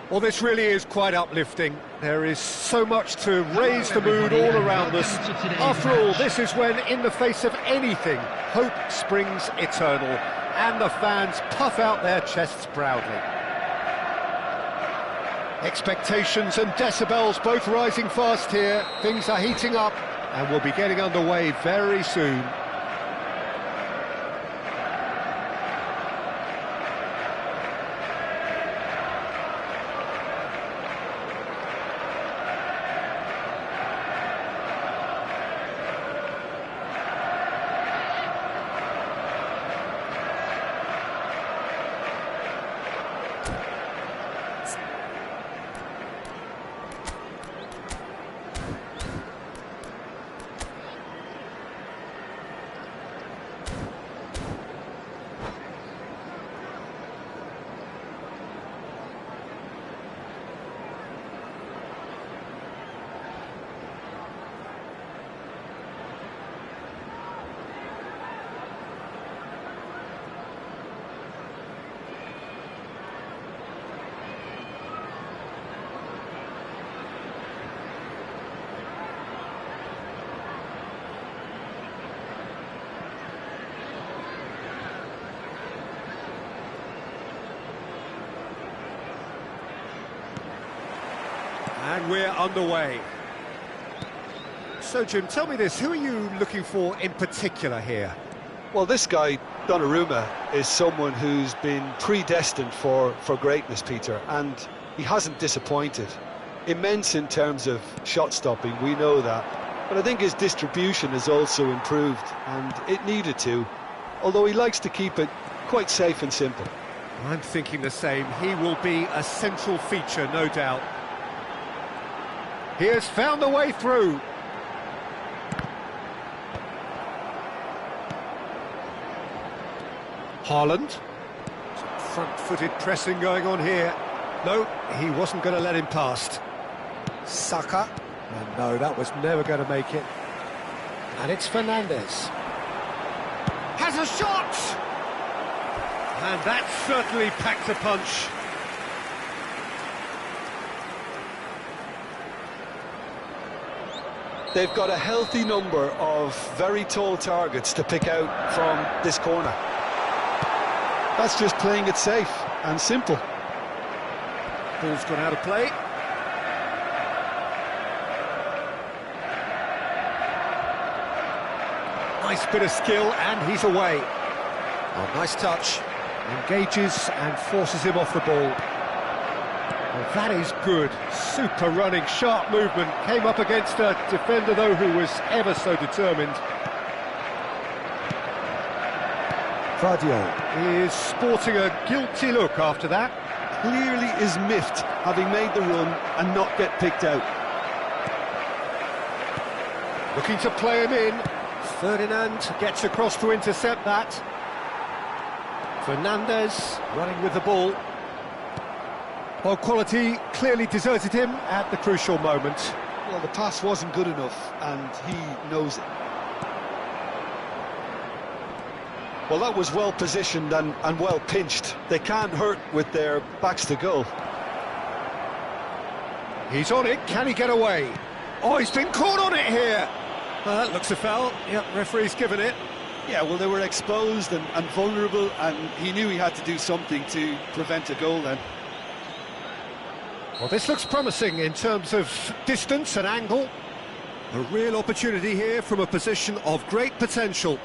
Well, this really is quite uplifting. There is so much to raise the mood all around us. After all, this is when, in the face of anything, hope springs eternal, and the fans puff out their chests proudly. Expectations and decibels both rising fast here. Things are heating up, and we'll be getting underway very soon. And we're underway. So, Jim, tell me this, who are you looking for in particular here? Well, this guy, Donnarumma, is someone who's been predestined for greatness, Peter, and he hasn't disappointed. Immense in terms of shot stopping, we know that, but I think his distribution has also improved, and it needed to, although he likes to keep it quite safe and simple. I'm thinking the same. He will be a central feature, no doubt. He has found a way through. Haaland. Some front-footed pressing going on here. No, he wasn't going to let him past. Saka. And no, that was never going to make it. And it's Fernandes. Has a shot! And that certainly packs a punch. They've got a healthy number of very tall targets to pick out from this corner. That's just playing it safe and simple. Ball's gone out of play. Nice bit of skill, and he's away. Oh, nice touch. Engages and forces him off the ball. Well, that is good. Super running, sharp movement. Came up against a defender, though, who was ever so determined. Vardio is sporting a guilty look after that. Clearly is miffed, having made the run and not get picked out. Looking to play him in. Ferdinand gets across to intercept that. Fernandes running with the ball. Well, quality clearly deserted him at the crucial moment. Well, the pass wasn't good enough, and he knows it. Well, that was well positioned and well pinched. They can't hurt with their backs to goal. He's on it. Can he get away? Oh, he's been caught on it here. That looks a foul. Yep, referee's given it. Yeah, well, they were exposed and vulnerable, and he knew he had to do something to prevent a goal then. Well, this looks promising in terms of distance and angle. A real opportunity here from a position of great potential.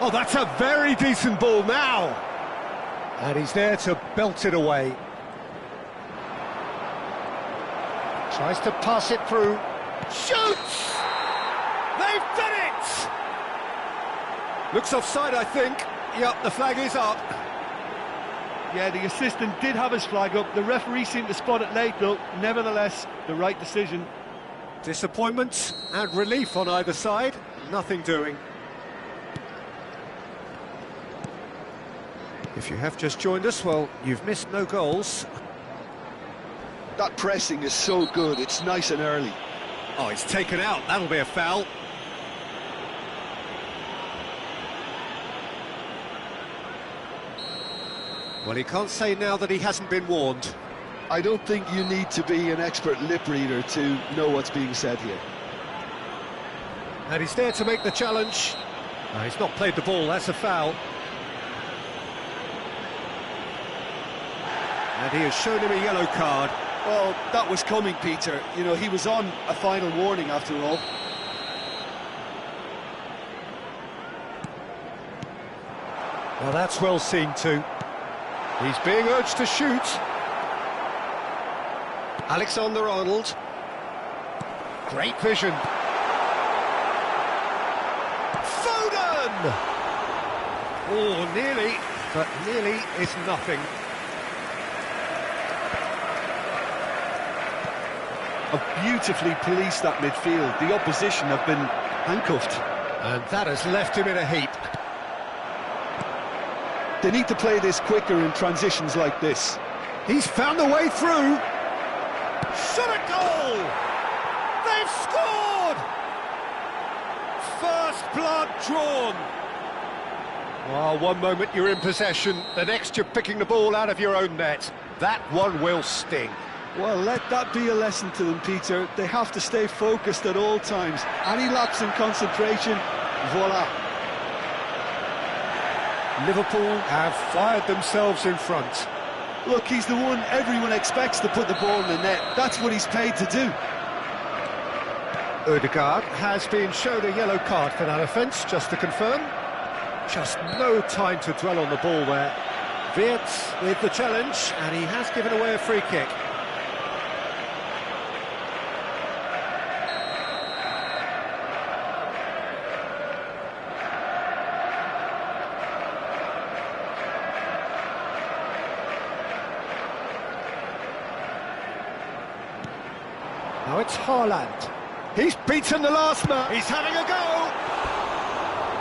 Oh, that's a very decent ball now. And he's there to belt it away. Tries to pass it through. Shoots! They've done it! Looks offside, I think. Yep, the flag is up. Yeah, the assistant did have his flag up. The referee seemed to spot it late, though. Nevertheless, the right decision. Disappointment and relief on either side. Nothing doing. If you have just joined us, well, you've missed no goals. That pressing is so good, it's nice and early. Oh, it's taken out, that'll be a foul. Well, he can't say now that he hasn't been warned. I don't think you need to be an expert lip reader to know what's being said here. And he's there to make the challenge. No, he's not played the ball, that's a foul. And he has shown him a yellow card. Well, that was coming, Peter. You know, he was on a final warning after all. Well, that's well seen too. He's being urged to shoot. Alexander-Arnold. Great vision. Foden! Oh, nearly, but nearly is nothing. Have beautifully policed that midfield. The opposition have been handcuffed. And that has left him in a heap. They need to play this quicker in transitions like this. He's found a way through. Shot a goal! They've scored! First blood drawn. Well, one moment you're in possession, the next you're picking the ball out of your own net. That one will sting. Well, let that be a lesson to them, Peter. They have to stay focused at all times. Any lapse in concentration, voila. Liverpool have fired themselves in front. Look, he's the one everyone expects to put the ball in the net. That's what he's paid to do. Ødegaard has been shown a yellow card for that offence, just to confirm. Just no time to dwell on the ball there. Wirtz with the challenge, and he has given away a free kick. Now it's Haaland. He's beaten the last man. He's having a go.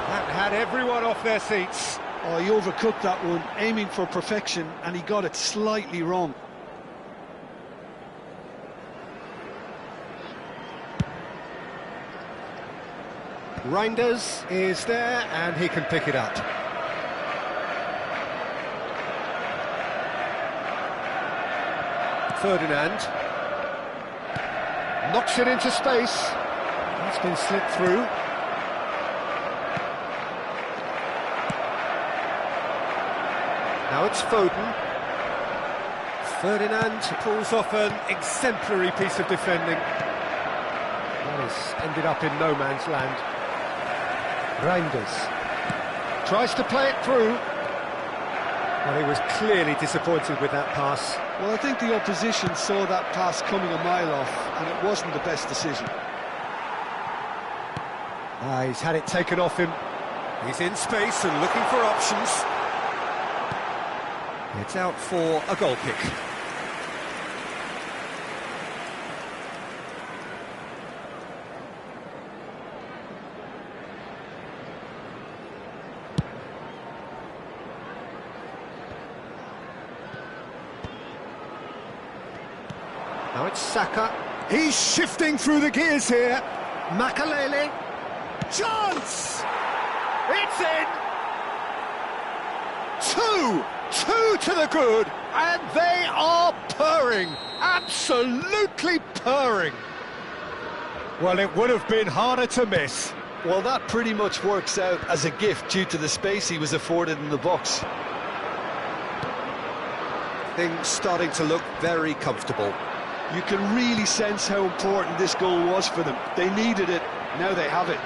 That had everyone off their seats. Oh, he overcooked that one, aiming for perfection, and he got it slightly wrong. Reinders is there, and he can pick it up. Ferdinand. Knocks it into space. That's been slipped through. Now it's Foden. Ferdinand pulls off an exemplary piece of defending. That has ended up in no man's land. Reinders tries to play it through. Well, he was clearly disappointed with that pass. Well, I think the opposition saw that pass coming a mile off, and it wasn't the best decision. He's had it taken off him. He's in space and looking for options. It's out for a goal kick. Now it's Saka. He's shifting through the gears here. Makalele. Chance! It's in! Two to the good, and they are purring. Absolutely purring. Well, it would have been harder to miss. Well, that pretty much works out as a gift due to the space he was afforded in the box. Things starting to look very comfortable. You can really sense how important this goal was for them. They needed it, now they have it.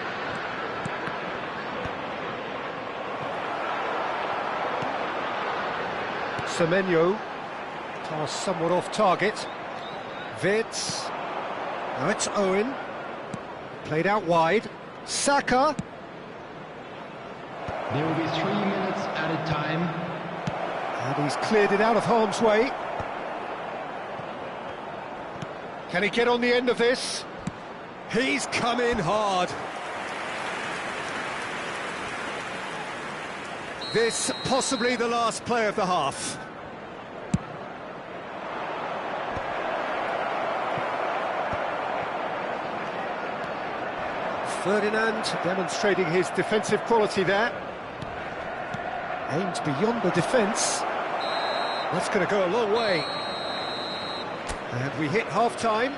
Semenyo, pass somewhat off target. Wirtz. Now it's Owen. Played out wide. Saka. There will be 3 minutes added time. And he's cleared it out of harm's way. Can he get on the end of this? He's come in hard. This possibly the last play of the half. Ferdinand demonstrating his defensive quality there. Aims beyond the defence. That's going to go a long way. And we hit half-time.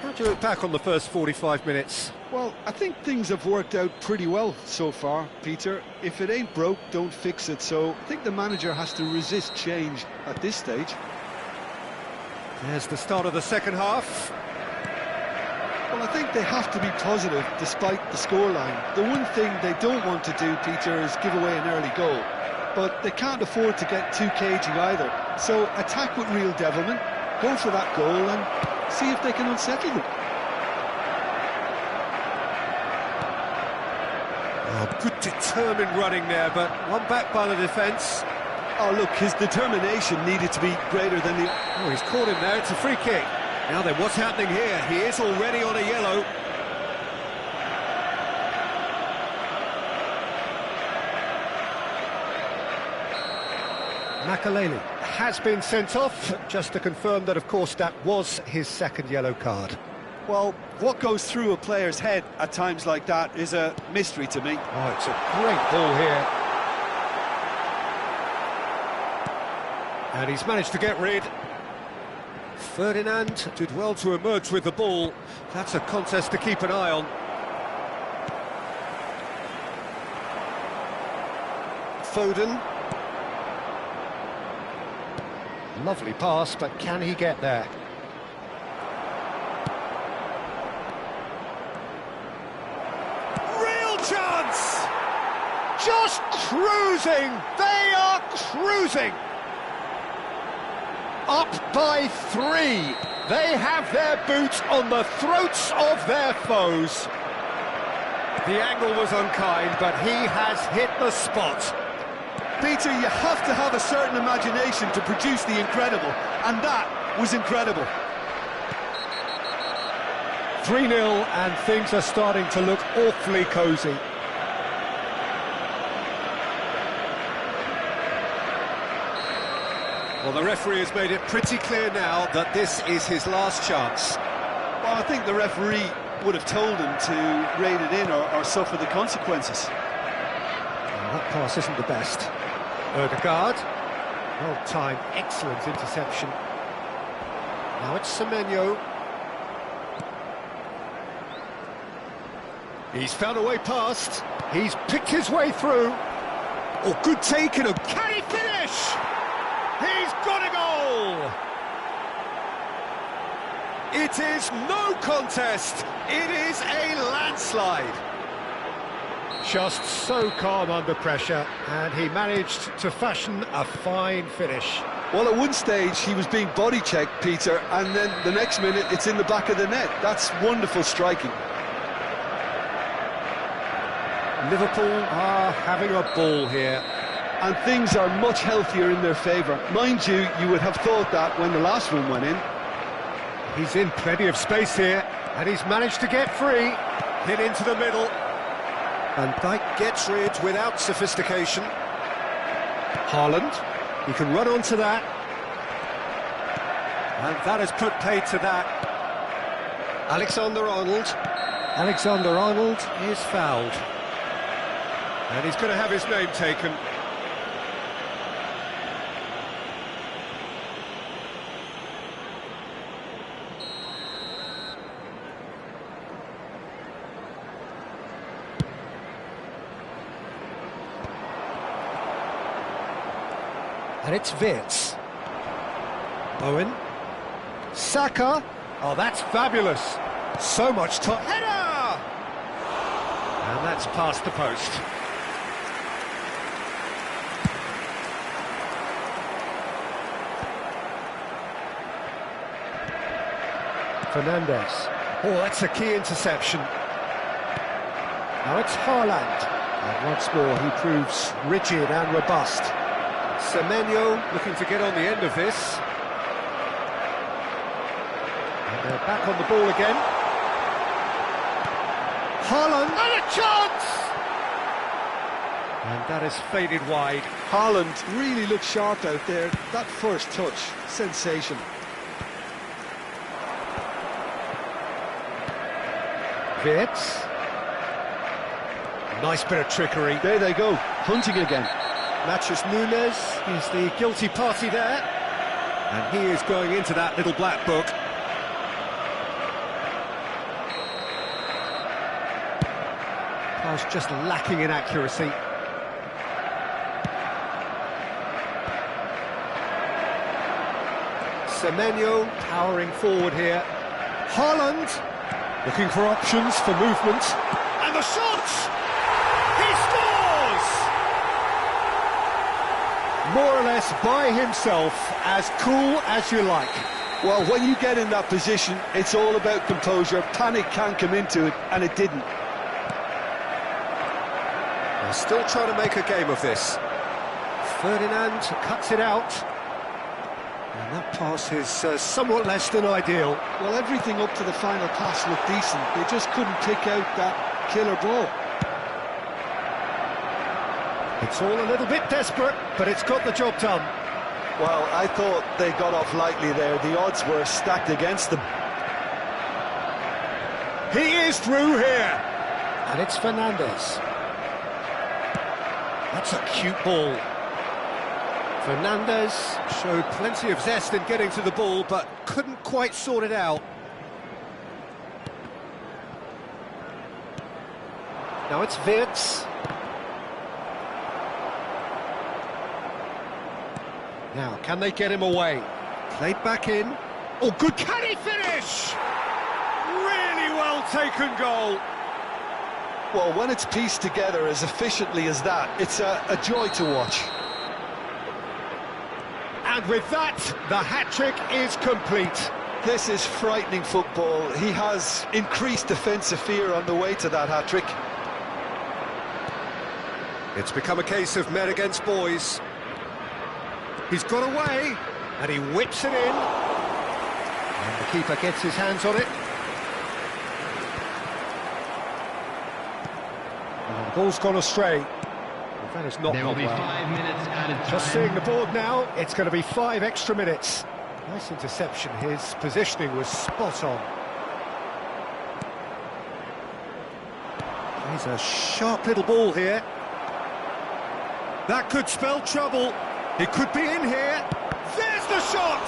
How do you look back on the first 45 minutes? Well, I think things have worked out pretty well so far, Peter. If it ain't broke, don't fix it. So I think the manager has to resist change at this stage. There's the start of the second half. Well, I think they have to be positive despite the scoreline. The one thing they don't want to do, Peter, is give away an early goal. But they can't afford to get too cagey either. So attack with real devilment, go for that goal and see if they can unsettle them. Oh, good determined running there, but one back by the defence. Oh, look, his determination needed to be greater than the... Oh, he's caught him there, it's a free kick. Now then, what's happening here? He is already on a yellow. Makaleli has been sent off, just to confirm that, of course, that was his second yellow card. Well, what goes through a player's head at times like that is a mystery to me. Oh, it's a great ball here. And he's managed to get rid. Ferdinand did well to emerge with the ball. That's a contest to keep an eye on. Foden. Lovely pass, but can he get there? Real chance! Just cruising! They are cruising! Up by 3. They have their boots on the throats of their foes. The angle was unkind, but he has hit the spot. Peter, you have to have a certain imagination to produce the incredible, and that was incredible. 3-0, and things are starting to look awfully cosy. Well, the referee has made it pretty clear now that this is his last chance. Well, I think the referee would have told him to rein it in or suffer the consequences. Well, that pass isn't the best. Ødegaard. Well timed, excellent interception. Now it's Semenyo. He's found a way past. He's picked his way through. Oh, good taken. Can he finish? He's got a goal! It is no contest. It is a landslide. Just so calm under pressure, and he managed to fashion a fine finish. Well, at one stage he was being body-checked, Peter, and then the next minute it's in the back of the net. That's wonderful striking. Liverpool are having a ball here. And things are much healthier in their favour. Mind you, you would have thought that when the last one went in. He's in plenty of space here, and he's managed to get free. Hit into the middle. And Dijk gets rid without sophistication. Haaland, he can run onto that. And that has put paid to that. Alexander-Arnold. Alexander-Arnold is fouled. And he's going to have his name taken. And it's Wirtz. Owen. Saka. Oh, that's fabulous. So much top. Header! And that's past the post. Fernandes. Oh, that's a key interception. Now it's Haaland. And once more he proves rigid and robust. Semenyo looking to get on the end of this. And they're back on the ball again. Haaland, and a chance! And that is faded wide. Haaland really looked sharp out there. That first touch, sensation. Wirtz. Nice bit of trickery. There they go, hunting again. Matches Nunes is the guilty party there, and he is going into that little black book. Pass just lacking in accuracy. Semenyo powering forward here. Haaland looking for options for movement. And the shot! He scores! More or less by himself, as cool as you like. Well, when you get in that position, it's all about composure. Panic can come into it, and it didn't. They're still trying to make a game of this. Ferdinand cuts it out. And that pass is somewhat less than ideal. Well, everything up to the final pass looked decent. They just couldn't pick out that killer ball. It's all a little bit desperate, but it's got the job done. Well, I thought they got off lightly there. The odds were stacked against them. He is through here. And it's Fernandes. That's a cute ball. Fernandes showed plenty of zest in getting to the ball, but couldn't quite sort it out. Now it's Wirtz. Now, can they get him away? Played back in. Oh, good, can he finish? Really well taken goal. Well, when it's pieced together as efficiently as that, it's a joy to watch. And with that, the hat-trick is complete. This is frightening football. He has increased defensive fear on the way to that hat-trick. It's become a case of men against boys. He's got away, and he whips it in. And the keeper gets his hands on it. And the ball's gone astray. That is not There will be well. 5 minutes added time. Just seeing the board now, it's going to be 5 extra minutes. Nice interception, his positioning was spot on. He's a sharp little ball here. That could spell trouble. He could be in here. There's the shot!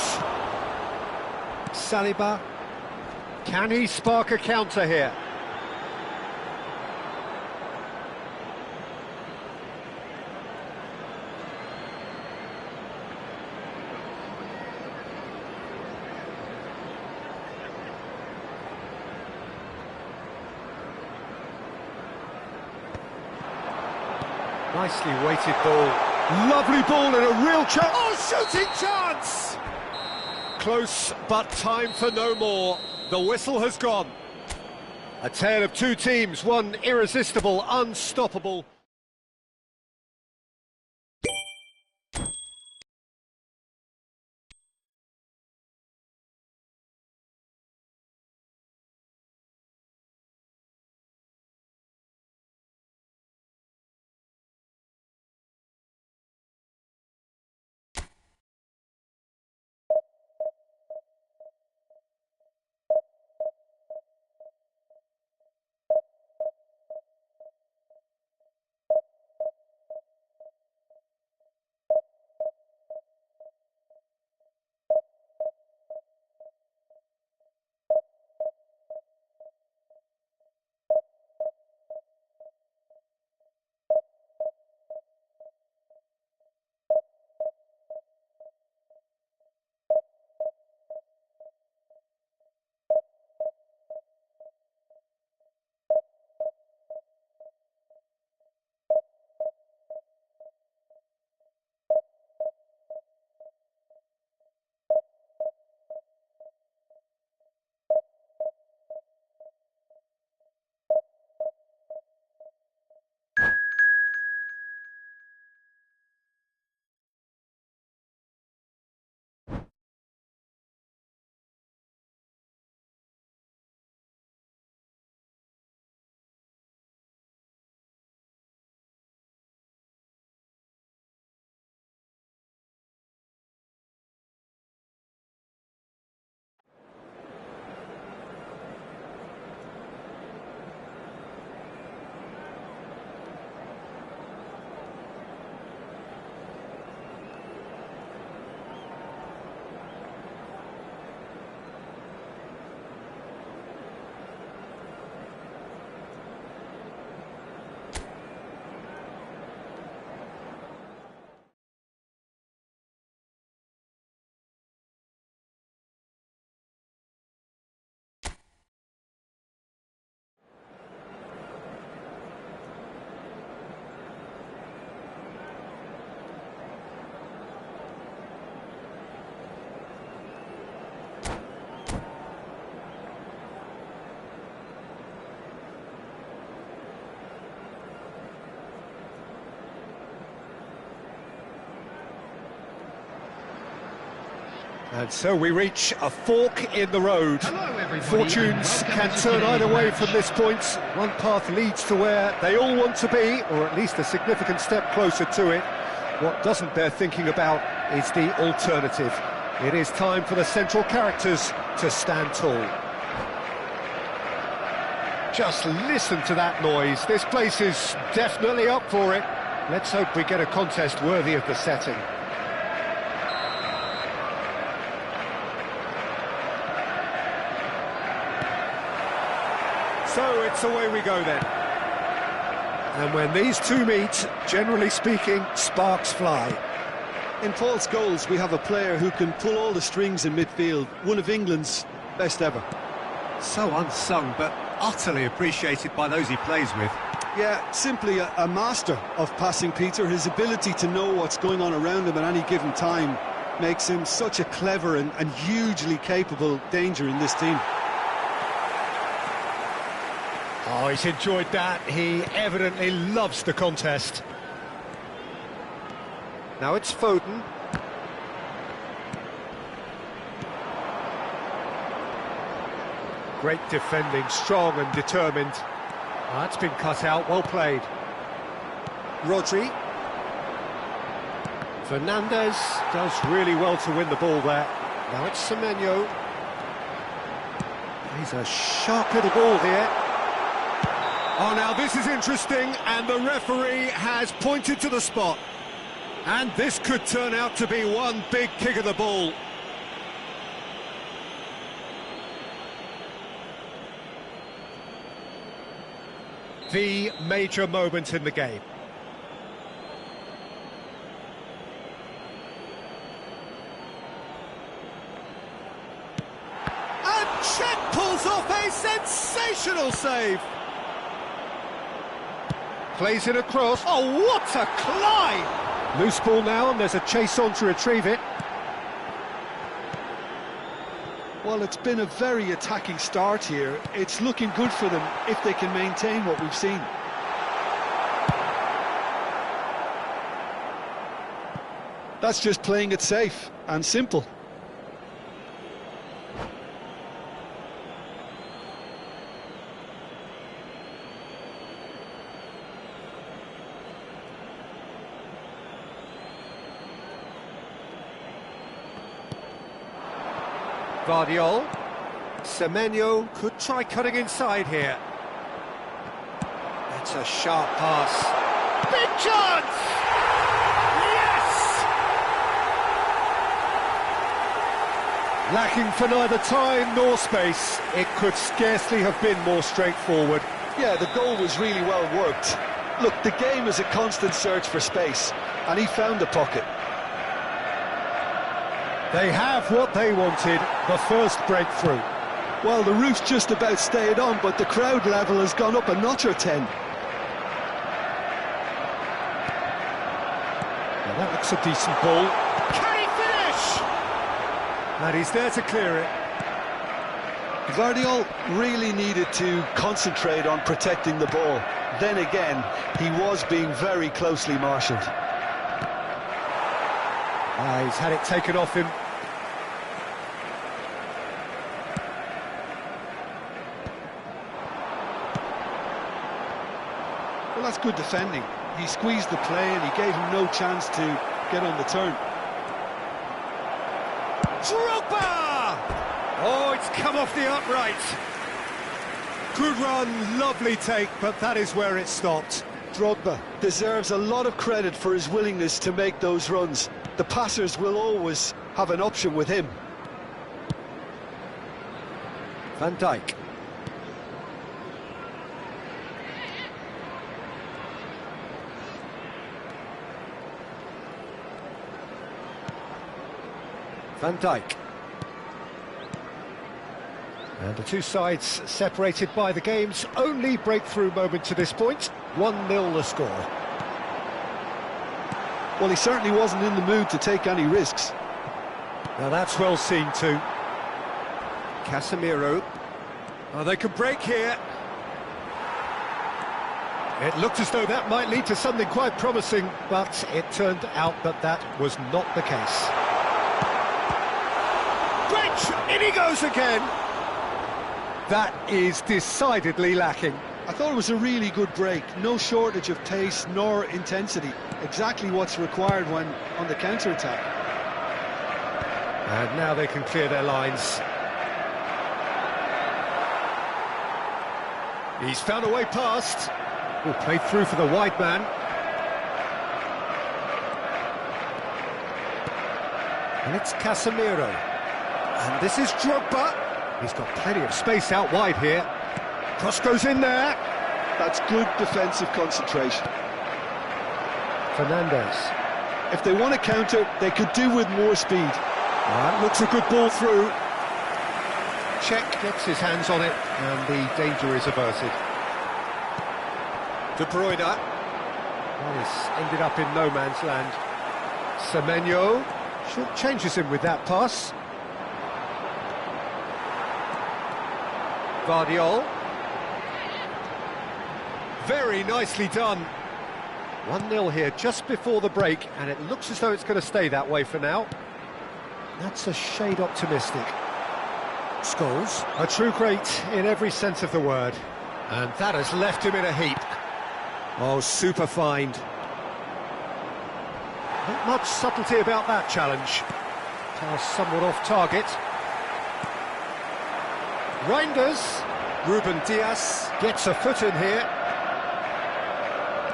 Saliba. Can he spark a counter here? Nicely weighted ball. Lovely ball and a real chance. Oh, shooting chance! Close, but time for no more. The whistle has gone. A tale of two teams, one irresistible, unstoppable. And so we reach a fork in the road. Hello, everybody, Fortunes and welcome can to turn today's either way match. from this point. One path leads to where they all want to be, or at least a significant step closer to it. What doesn't bear thinking about is the alternative. It is time for the central characters to stand tall. Just listen to that noise. This place is definitely up for it. Let's hope we get a contest worthy of the setting. So it's away we go then. And when these two meet, generally speaking, sparks fly. In Paul's goals, we have a player who can pull all the strings in midfield, one of England's best ever. So unsung, but utterly appreciated by those he plays with. Yeah, simply a master of passing, Peter. His ability to know what's going on around him at any given time makes him such a clever and hugely capable danger in this team. Oh, he's enjoyed that. He evidently loves the contest. Now it's Foden. Great defending, strong and determined. Oh, that's been cut out, well played. Rodri. Fernandez does really well to win the ball there. Now it's Semenyo. He's a sharp little ball here. Oh, now this is interesting, and the referee has pointed to the spot. And this could turn out to be one big kick of the ball. The major moment in the game. And Czech pulls off a sensational save. Plays it across. Oh, what a climb! Loose ball now, and there's a chase on to retrieve it. Well, it's been a very attacking start here. It's looking good for them if they can maintain what we've seen. That's just playing it safe and simple. Guardiola. Semenyo could try cutting inside here. It's a sharp pass. Big chance! Yes! Lacking for neither time nor space, it could scarcely have been more straightforward. Yeah, the goal was really well worked. Look, the game is a constant search for space, and he found the pocket. They have what they wanted, the first breakthrough. Well, the roof's just about stayed on, but the crowd level has gone up a notch or 10. Now that looks a decent ball. Can he finish? And he's there to clear it. Guardiola really needed to concentrate on protecting the ball. Then again, he was being very closely marshalled. He's had it taken off him. Well, that's good defending. He squeezed the play and he gave him no chance to get on the turn. Drogba! Oh, it's come off the upright. Good run, lovely take, but that is where it stopped. Drogba deserves a lot of credit for his willingness to make those runs. The passers will always have an option with him. Van Dijk. Van Dijk. And the two sides separated by the game's only breakthrough moment to this point. 1-0 the score. Well, he certainly wasn't in the mood to take any risks. Now that's well seen too. Casemiro. Oh, they could break here. It looked as though that might lead to something quite promising, but it turned out that that was not the case. In he goes again! That is decidedly lacking. I thought it was a really good break. No shortage of pace nor intensity. Exactly what's required when on the counter-attack. And now they can clear their lines. He's found a way past. Oh, played through for the wide man. And it's Casemiro. And this is Drogba. He's got plenty of space out wide here. Cross goes in there. That's good defensive concentration. Fernandes. If they want to counter, they could do with more speed. That looks a good ball through. Czech gets his hands on it, and the danger is averted. De Bruyne. Well, he's ended up in no man's land. Semenyo short changes him with that pass. Guardiola. Very nicely done. 1-0 here just before the break, and it looks as though it's going to stay that way for now. That's a shade optimistic. Scholes, a true great in every sense of the word. And that has left him in a heap. Oh, super find. Not much subtlety about that challenge. Pass somewhat off target. Reinders. Ruben Dias gets a foot in here.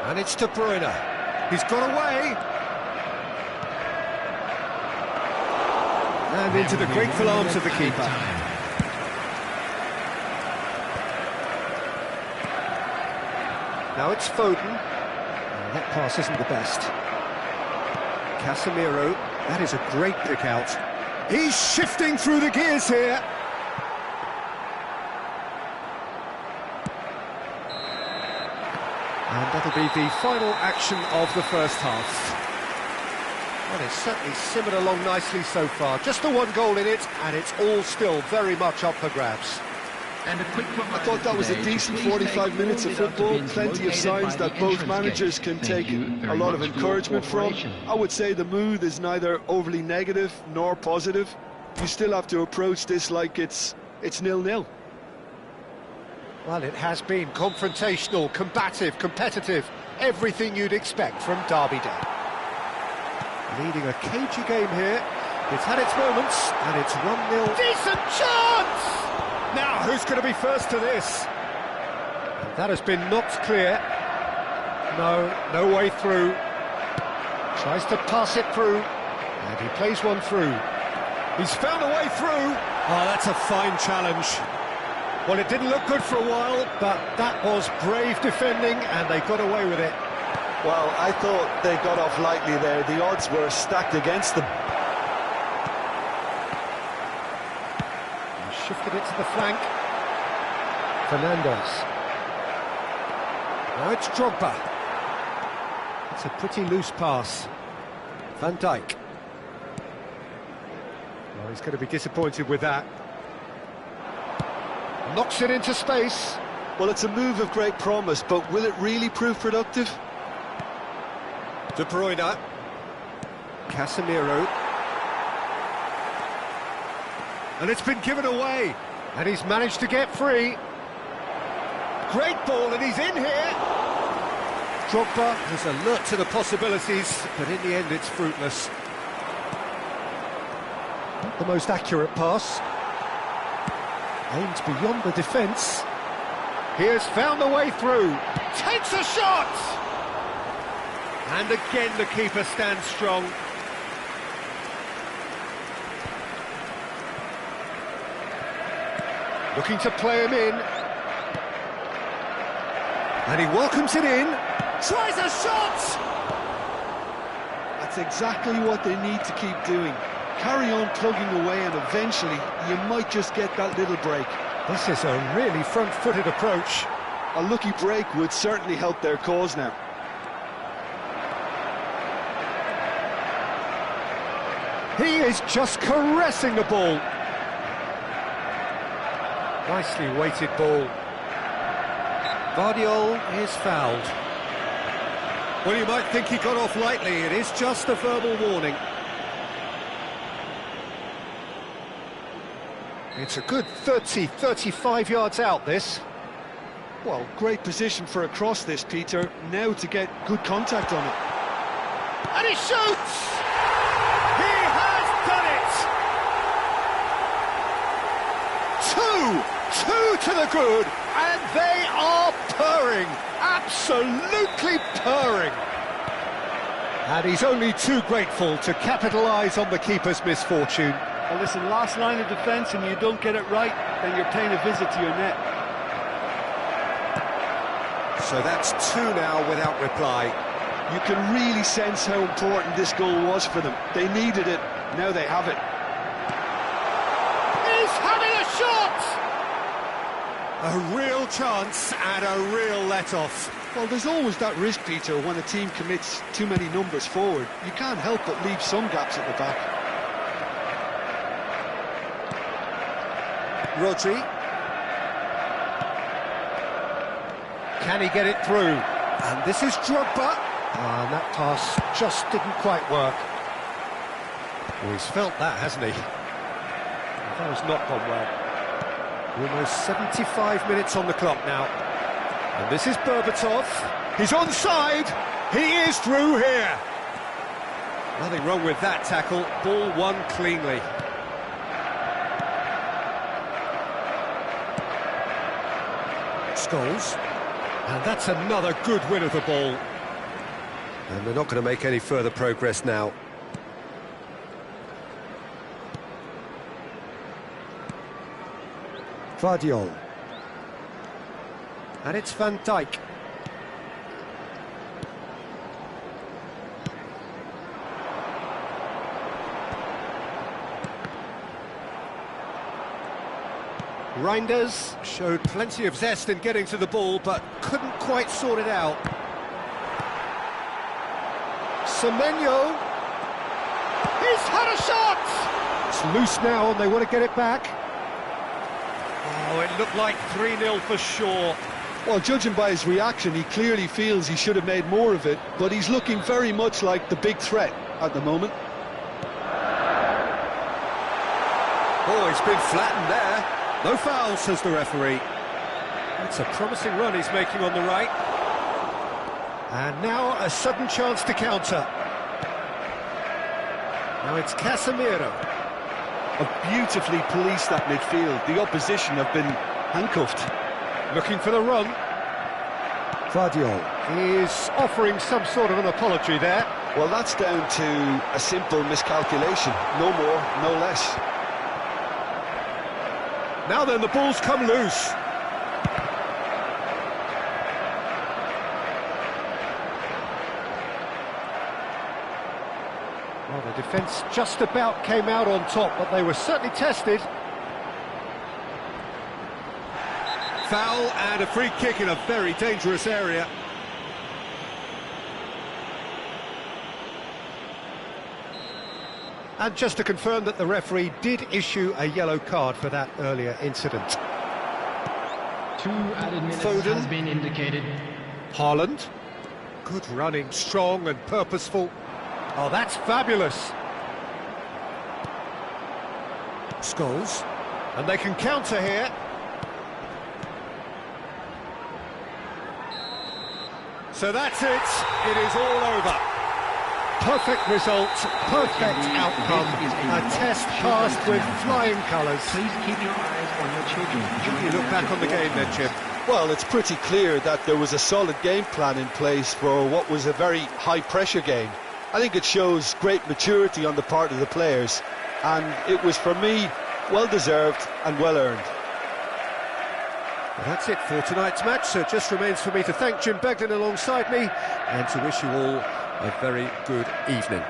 And it's De Bruyne. He's got away. And into the grateful arms of the keeper. Now it's Foden. And that pass isn't the best. Casemiro. That is a great pick out. He's shifting through the gears here. And that'll be the final action of the first half. Well, it's certainly simmered along nicely so far. Just the one goal in it, and it's all still very much up for grabs. And a quick I thought that was a decent 45 minutes of football. Plenty of signs that both managers can take a lot of encouragement from. I would say the mood is neither overly negative nor positive. You still have to approach this like it's 0-0. Well, it has been confrontational, combative, competitive, everything you'd expect from Derby Day. Leading a cagey game here. It's had its moments, and it's 1-0. Decent chance! Now, who's going to be first to this? And that has been knocked clear. No way through. Tries to pass it through, and he plays one through. He's found a way through. Oh, that's a fine challenge. Well, it didn't look good for a while, but that was brave defending, and they got away with it. Well, I thought they got off lightly there. The odds were stacked against them. He shifted it to the flank. Fernandes. Now it's Drogba. It's a pretty loose pass. Van Dijk. Well, he's going to be disappointed with that. Knocks it into space. Well, it's a move of great promise, but will it really prove productive? De Bruyne. Casemiro. And it's been given away. And he's managed to get free. Great ball, and he's in here. Drogba is alert to the possibilities, but in the end it's fruitless. Not the most accurate pass. Aims beyond the defence. He has found a way through. Takes a shot! And again the keeper stands strong. Looking to play him in. And he welcomes it in. Tries a shot! That's exactly what they need to keep doing. Carry on plugging away, and eventually you might just get that little break. This is a really front-footed approach. A lucky break would certainly help their cause now. He is just caressing the ball. Nicely weighted ball. Guardiola is fouled. Well, you might think he got off lightly. It is just a verbal warning. It's a good 30, 35 yards out, this. Well, great position for a cross this, Peter. Now to get good contact on it. And he shoots! He has done it! Two to the good, and they are purring, absolutely purring. And he's only too grateful to capitalise on the keeper's misfortune. Well, listen, last line of defence and you don't get it right, then you're paying a visit to your net. So that's two now without reply. You can really sense how important this goal was for them. They needed it, now they have it. He's having a shot! A real chance and a real let-off. Well, there's always that risk, Peter, when a team commits too many numbers forward. You can't help but leave some gaps at the back. Rodri. Can he get it through? And this is Drogba. And that pass just didn't quite work. Well, he's felt that, hasn't he? That has not gone well. Almost 75 minutes on the clock now. And this is Berbatov. He's onside. He is through here. Nothing wrong with that tackle. Ball won cleanly. Scholes. And that's another good win of the ball. And they're not going to make any further progress now. Vardiol. And it's Van Dijk. Reinders showed plenty of zest in getting to the ball, but couldn't quite sort it out. Semenyo. He's had a shot! It's loose now and they want to get it back. Oh, it looked like 3-0 for sure. Well, judging by his reaction, he clearly feels he should have made more of it, but he's looking very much like the big threat at the moment. Oh, he's been flattened there. No foul, says the referee. It's a promising run he's making on the right. And now a sudden chance to counter. Now it's Casemiro. Have beautifully policed that midfield. The opposition have been handcuffed. Looking for the run. Vardiol is offering some sort of an apology there. Well, that's down to a simple miscalculation. No more, no less. Now then, the ball's come loose. Well, the defence just about came out on top, but they were certainly tested. Foul and a free kick in a very dangerous area. And just to confirm that the referee did issue a yellow card for that earlier incident. 2 added minutes Foden. has been indicated. Haaland. Good running, strong and purposeful. Oh, that's fabulous. Scholes. And they can counter here. So that's it. It is all over. Perfect result, perfect outcome. A test passed with flying colours. Please keep your eyes on your children. You look back on the game then, Chip. Well, it's pretty clear that there was a solid game plan in place for what was a very high-pressure game. I think it shows great maturity on the part of the players, and it was, for me, well-deserved and well-earned. Well, that's it for tonight's match, so it just remains for me to thank Jim Beglin alongside me and to wish you all a very good evening.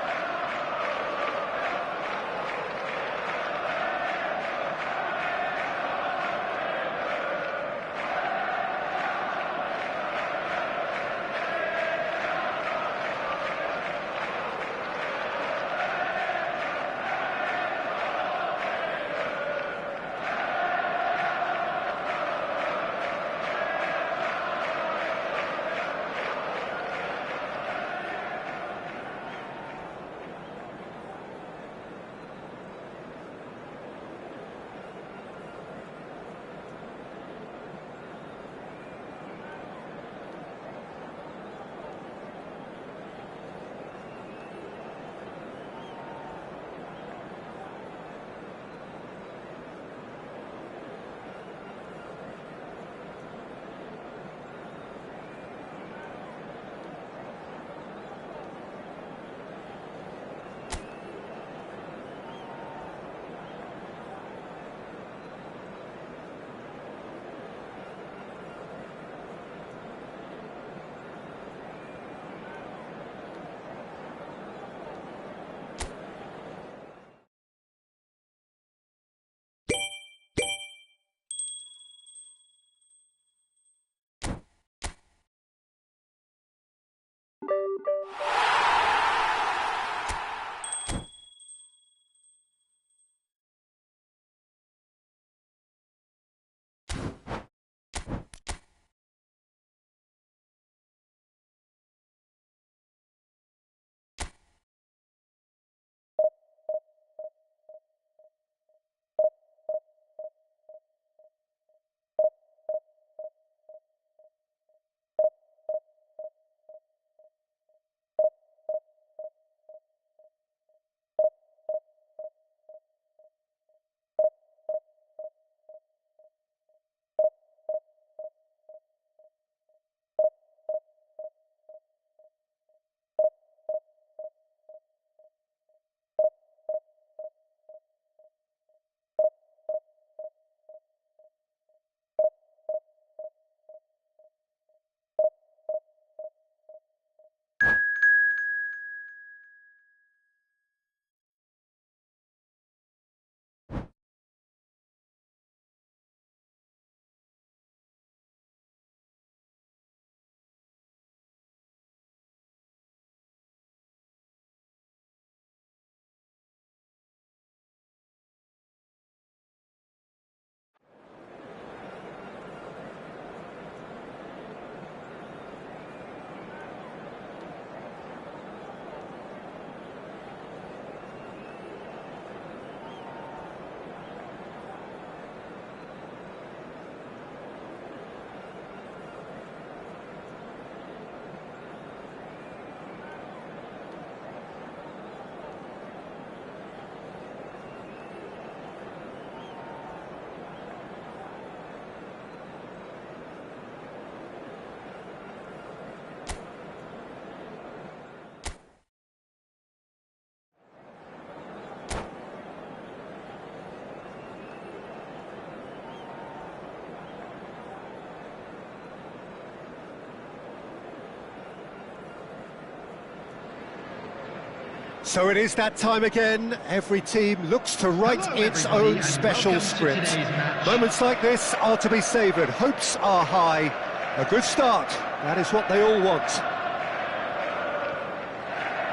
So it is that time again. Every team looks to write Hello, its everybody, own and special welcome to script. today's match. Moments like this are to be savoured. Hopes are high. A good start. That is what they all want.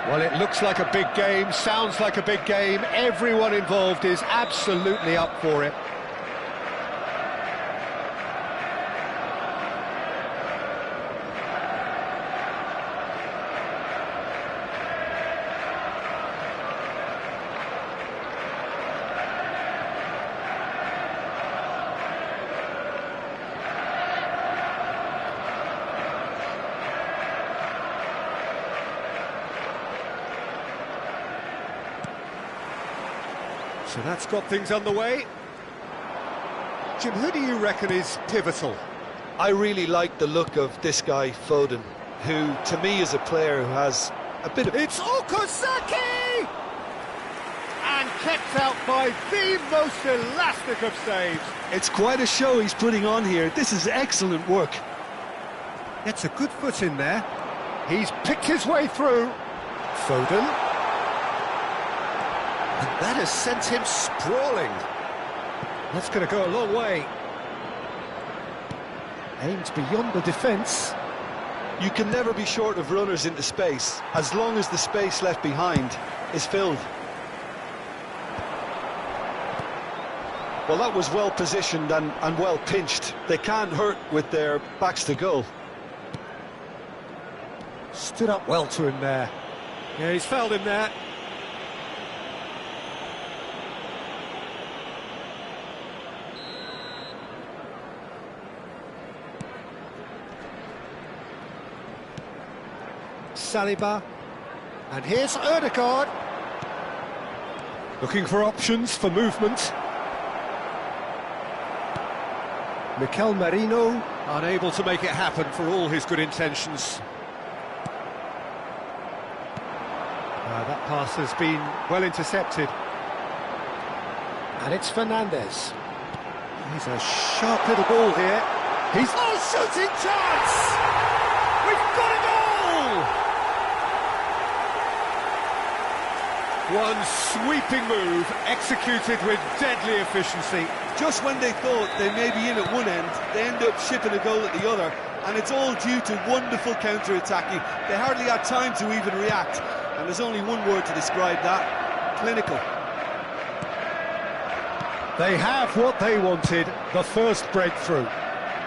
Well, it looks like a big game, sounds like a big game. Everyone involved is absolutely up for it. So that's got things underway. Jim, who do you reckon is pivotal? I really like the look of this guy, Foden, who, to me, is a player who has a bit of... It's Okazaki! And kept out by the most elastic of saves. It's quite a show he's putting on here. This is excellent work. Gets a good foot in there. He's picked his way through. Foden. And that has sent him sprawling. That's going to go a long way. Aimed beyond the defence. You can never be short of runners into space, as long as the space left behind is filled. Well, that was well positioned and well pinched. They can't hurt with their backs to goal. Stood up well to him there. Yeah, he's fouled him there. Saliba, and here's Ødegaard, looking for options for movement. Mikel Merino, unable to make it happen for all his good intentions. That pass has been well intercepted. And it's Fernandes. He's a sharp little ball here. He's... Oh, shooting chance! We've got it all! One sweeping move, executed with deadly efficiency. Just when they thought they may be in at one end, they end up shipping a goal at the other, and it's all due to wonderful counter-attacking. They hardly had time to even react, and there's only one word to describe that: clinical. They have what they wanted, the first breakthrough.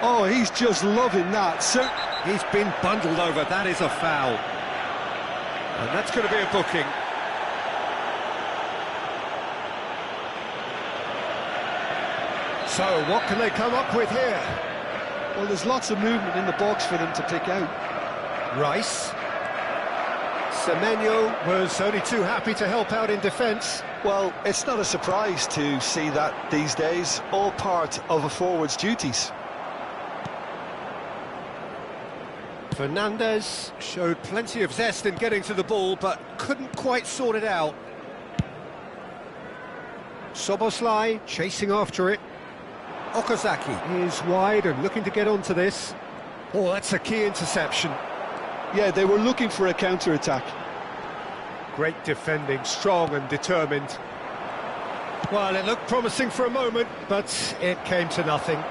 Oh, he's just loving that. He's been bundled over, that is a foul. And that's going to be a booking. So, what can they come up with here? Well, there's lots of movement in the box for them to pick out. Rice. Semenyo was only too happy to help out in defence. Well, it's not a surprise to see that these days, all part of a forward's duties. Fernandes showed plenty of zest in getting to the ball, but couldn't quite sort it out. Szoboszlai chasing after it. Okazaki is wide and looking to get onto this. Oh, that's a key interception. Yeah, they were looking for a counter-attack. Great defending, strong and determined. Well, it looked promising for a moment, but it came to nothing.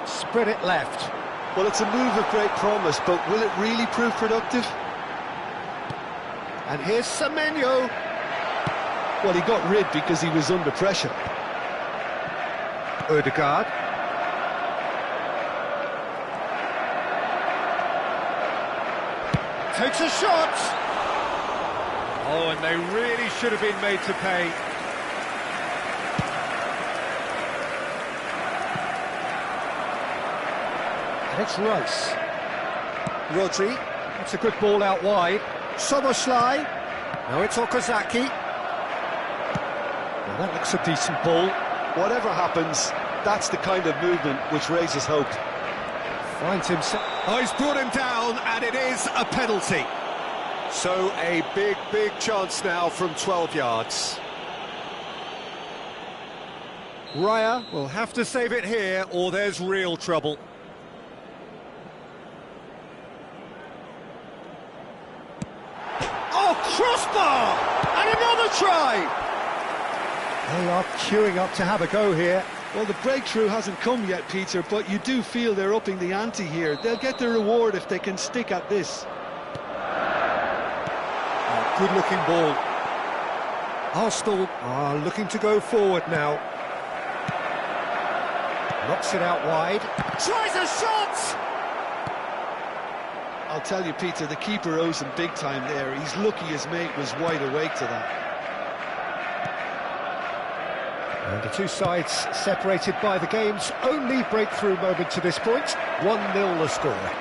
Spread it left. Well, it's a move of great promise, but will it really prove productive? And here's Semenyo. Well, he got rid because he was under pressure. Ødegaard. Takes a shot! Oh, and they really should have been made to pay. And it's Rice. Rodri, that's a good ball out wide. Szoboszlai. Now it's Okazaki. Well, that looks a decent ball. Whatever happens, that's the kind of movement which raises hope. Finds himself. Oh, he's brought him down, and it is a penalty. So a big chance now from 12 yards. Raya will have to save it here, or there's real trouble. a try! They are queuing up to have a go here. Well, the breakthrough hasn't come yet, Peter, but you do feel they're upping the ante here. They'll get their reward if they can stick at this. Good-looking ball. Arsenal are looking to go forward now. Knocks it out wide. Tries a shot! I'll tell you, Peter, the keeper owes him big time there. He's lucky his mate was wide awake to that. And the two sides separated by the game's only breakthrough moment to this point. 1-0 the score.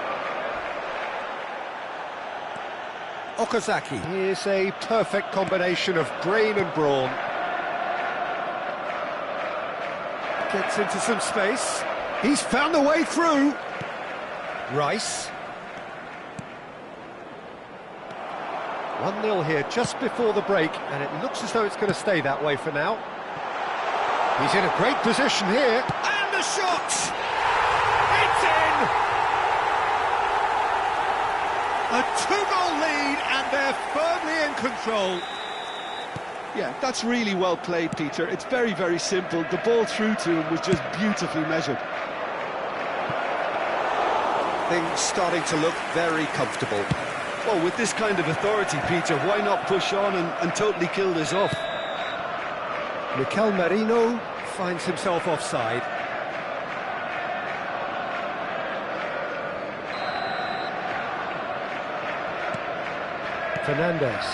Okazaki is a perfect combination of brain and brawn. Gets into some space. He's found a way through. Rice. 1-0 here just before the break, and it looks as though it's going to stay that way for now. He's in a great position here, and the shot! It's in! A two-goal lead, and they're firmly in control. Yeah, that's really well played, Peter. It's very, very simple. The ball through to him was just beautifully measured. Things starting to look very comfortable. Well, with this kind of authority, Peter, why not push on and totally kill this off? Mikel Merino finds himself offside. Fernandez.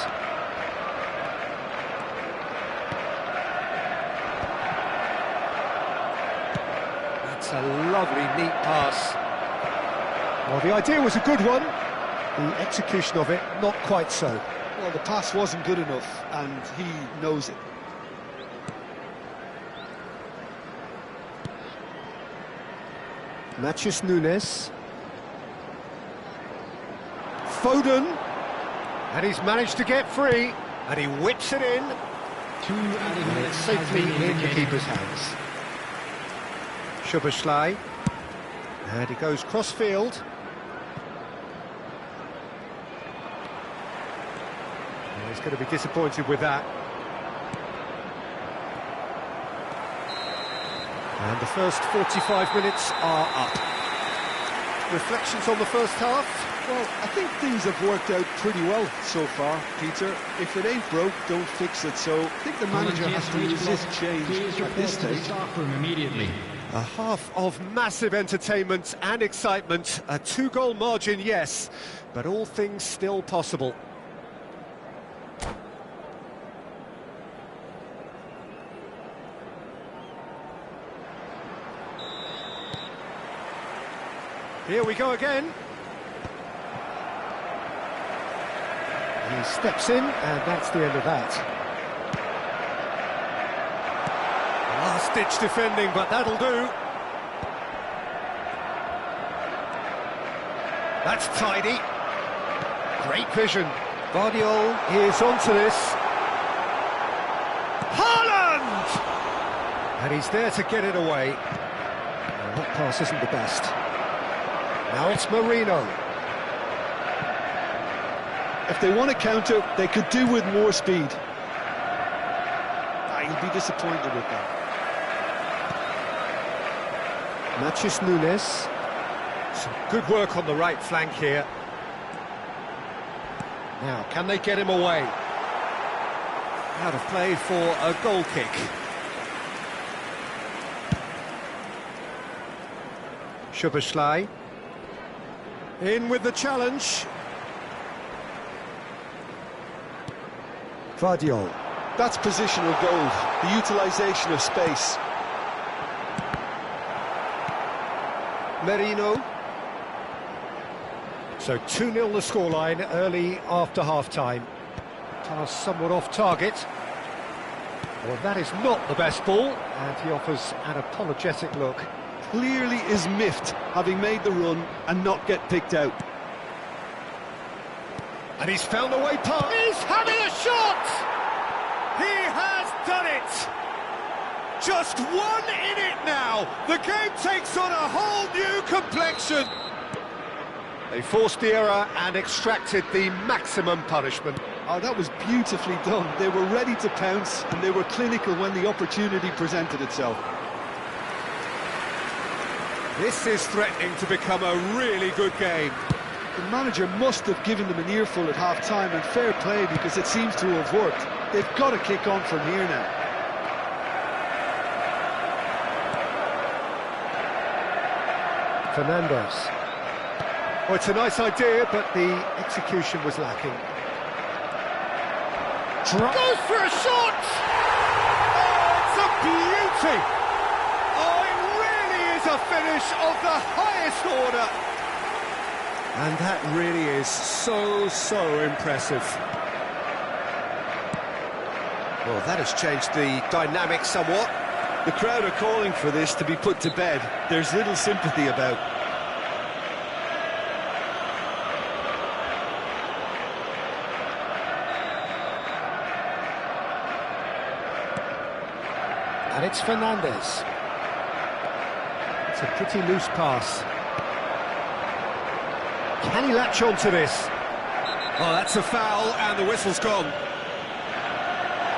That's a lovely, neat pass. Well, the idea was a good one. The execution of it, not quite so. Well, the pass wasn't good enough, and he knows it. Matheus Nunes. Foden. And he's managed to get free. And he whips it in. 2 added minutes Safely in the keeper's hands. Szoboszlai. And he goes cross-field. He's going to be disappointed with that. And the first 45 minutes are up. Reflections on the first half? Well, I think things have worked out pretty well so far, Peter. If it ain't broke, don't fix it. So I think the manager has to resist change at this stage. Stock room immediately. A half of massive entertainment and excitement. A 2-goal margin, yes, but all things still possible. Here we go again. He steps in, and that's the end of that. Last-ditch defending, but that'll do. That's tidy. Great vision. Guardiol is onto this. Haaland! And he's there to get it away. Well, that pass isn't the best. Now it's Merino. If they want to counter, they could do with more speed. He'll be disappointed with that. Matheus Nunes. Some good work on the right flank here. Now, can they get him away? Out of play for a goal kick. Szoboszlai. In with the challenge. Guardiol. That's positional goal, the utilisation of space. Merino. So 2-0 the scoreline early after half-time. Pass somewhat off target. Well, that is not the best ball, and he offers an apologetic look. Clearly is miffed, having made the run and not get picked out. And he's found a way past. He's having a shot! He has done it! Just one in it now. The game takes on a whole new complexion. They forced the error and extracted the maximum punishment. Oh, that was beautifully done. They were ready to pounce and they were clinical when the opportunity presented itself. This is threatening to become a really good game. The manager must have given them an earful at half-time, and fair play because it seems to have worked. They've got to kick on from here now. Fernandez. Oh, it's a nice idea, but the execution was lacking. Goes for a shot! Oh, it's a beauty! Oh, it really is a finish of the highest order! And that really is so impressive. Well, that has changed the dynamic somewhat. The crowd are calling for this to be put to bed. There's little sympathy about. And it's Fernandez. It's a pretty loose pass. Can he latch on to this? Oh, that's a foul, and the whistle's gone.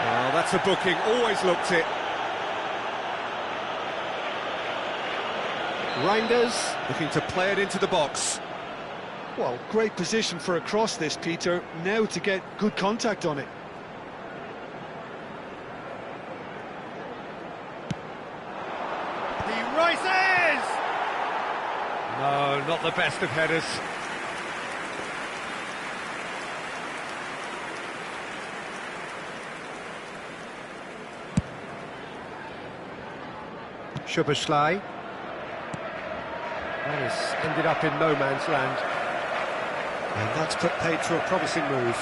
Oh, that's a booking, always looked it. Reinders looking to play it into the box. Well, great position for a cross this, Peter. Now to get good contact on it. He rises! No, not the best of headers. Szoboszlai. That has ended up in no man's land. And that's put paid to a promising move.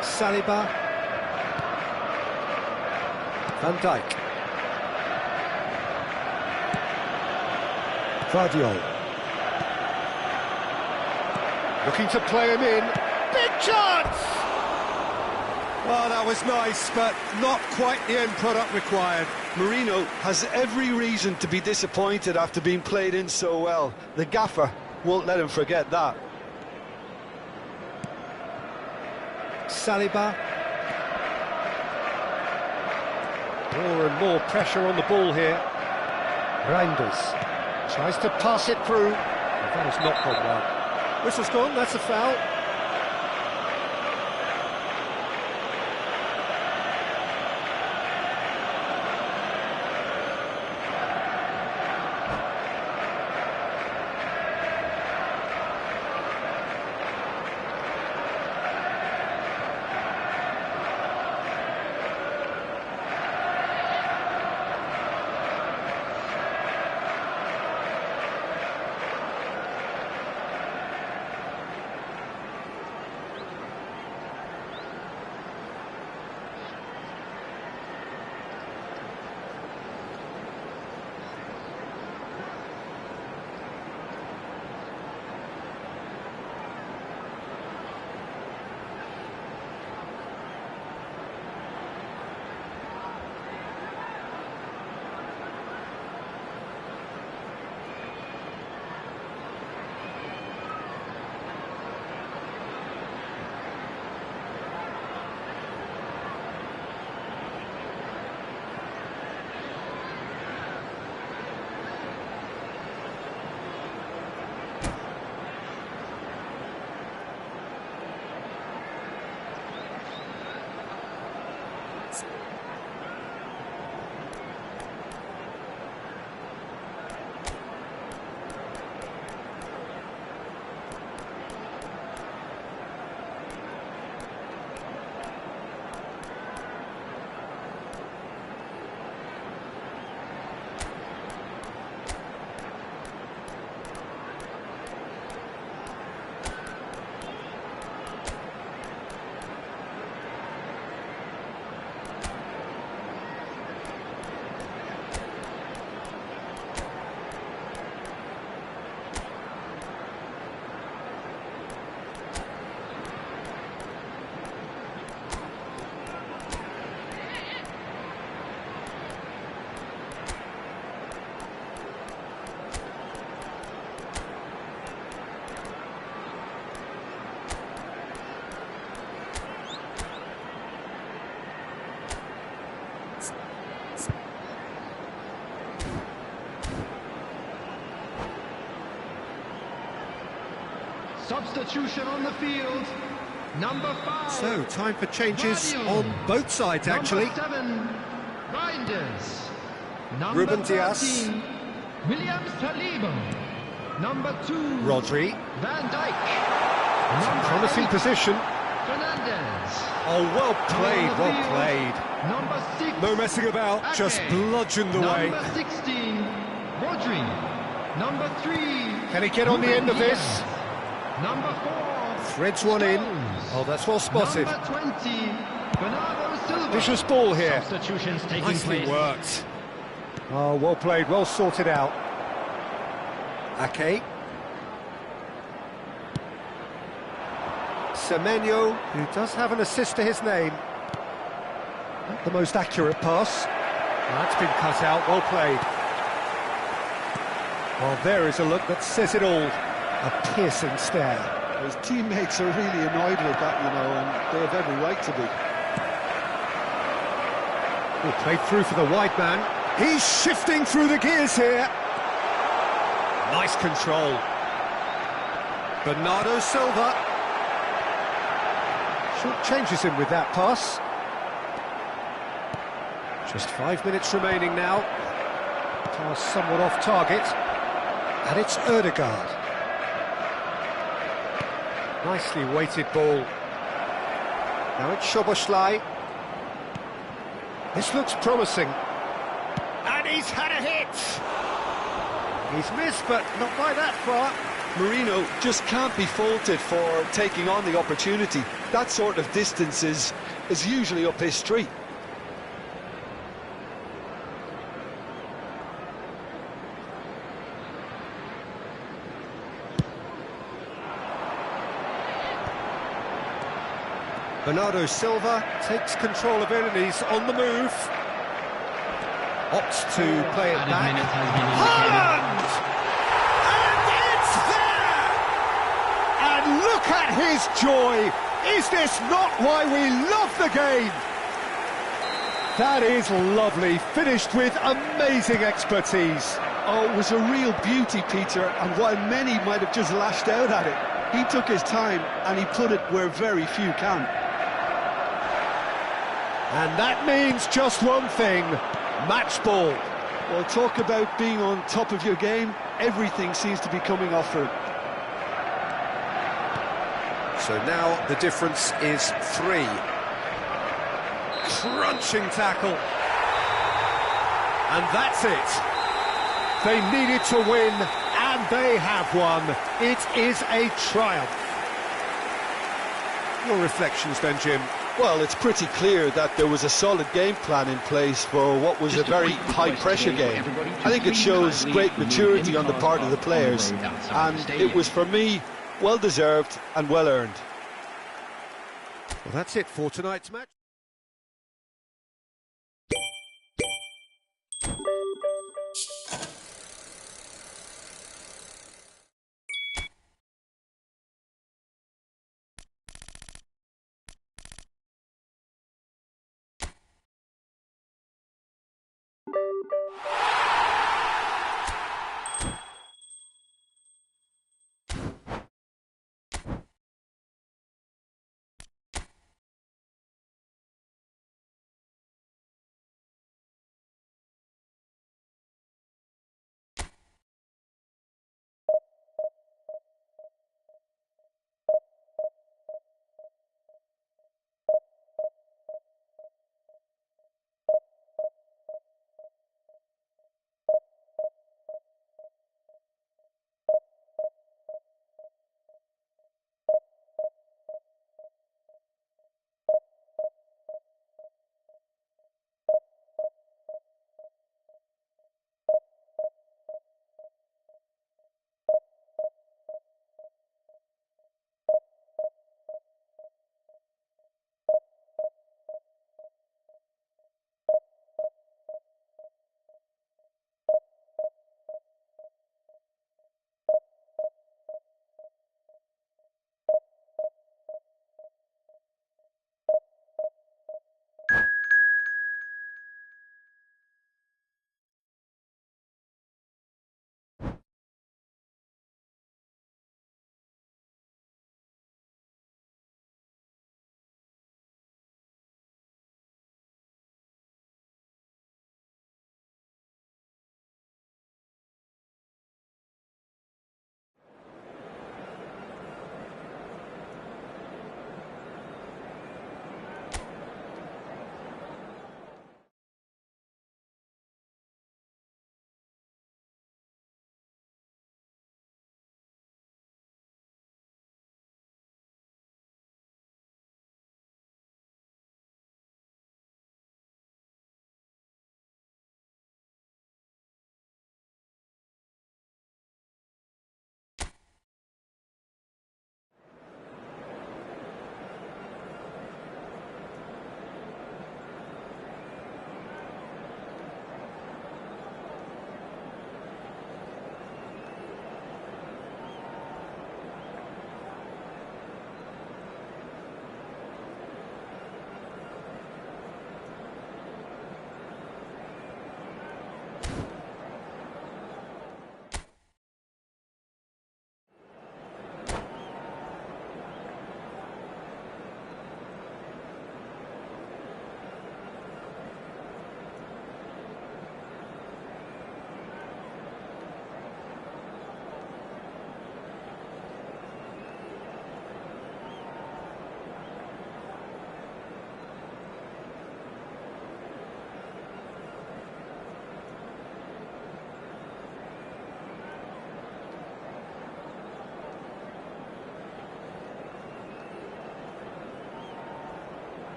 Saliba. Van Dijk. Vardiol. Looking to play him in. Big chance! Well, that was nice, but not quite the end product required. Marino has every reason to be disappointed after being played in so well. The gaffer won't let him forget that. Saliba. More and more pressure on the ball here. Reinders tries to pass it through. That has not gone well. Whistle's gone, that's a foul. Substitution on the field. Number 5. So, time for changes on both sides, actually. Number 7, Reinders. Number Ruben Dias. 13, Williams Saliba. Number 2, Rodri. Van Dijk. Number Promising 8, position. Fernandez. Oh, well played, On the well field, played. Number 6, No messing about, just Ake. bludgeoned away. Number 16, Rodri. Number 3, Can he get on the end of Ruben this? Dias. Number 4, Threads one in. Stones. Oh, that's well spotted. Number 20, Bernardo Silva. Vicious ball here. Substitutions taking Nicely place. worked. Oh, well played, well sorted out. Ake. Semenyo, who does have an assist to his name. Not the most accurate pass. That's been cut out, well played. Well, there is a look that says it all. A piercing stare. His teammates are really annoyed with that, you know, and they have every right to be. Oh, played through for the wide man. He's shifting through the gears here. Nice control. Bernardo Silva. Short changes him with that pass. Just 5 minutes remaining now. Pass somewhat off target. And it's Ødegaard. Nicely weighted ball. Now it's Szoboszlai. This looks promising. And he's had a hit! He's missed, but not by that far. Marino just can't be faulted for taking on the opportunity. That sort of distance is usually up his street. Bernardo Silva takes control of it and he's on the move. Opts to play it Added back. minute has been Haaland! And it's there! And look at his joy! Is this not why we love the game? That is lovely, finished with amazing expertise. Oh, it was a real beauty, Peter, and while many might have just lashed out at it, he took his time and he put it where very few can. And that means just one thing, match ball. Well, talk about being on top of your game. Everything seems to be coming off for him. So now the difference is 3. Crunching tackle. And that's it. They needed to win, and they have won. It is a triumph. Your reflections then, Jim? Well, it's pretty clear that there was a solid game plan in place for what was a very high-pressure game. I think it shows great maturity on the part of the players, and it was, for me, well-deserved and well-earned. Well, that's it for tonight's match.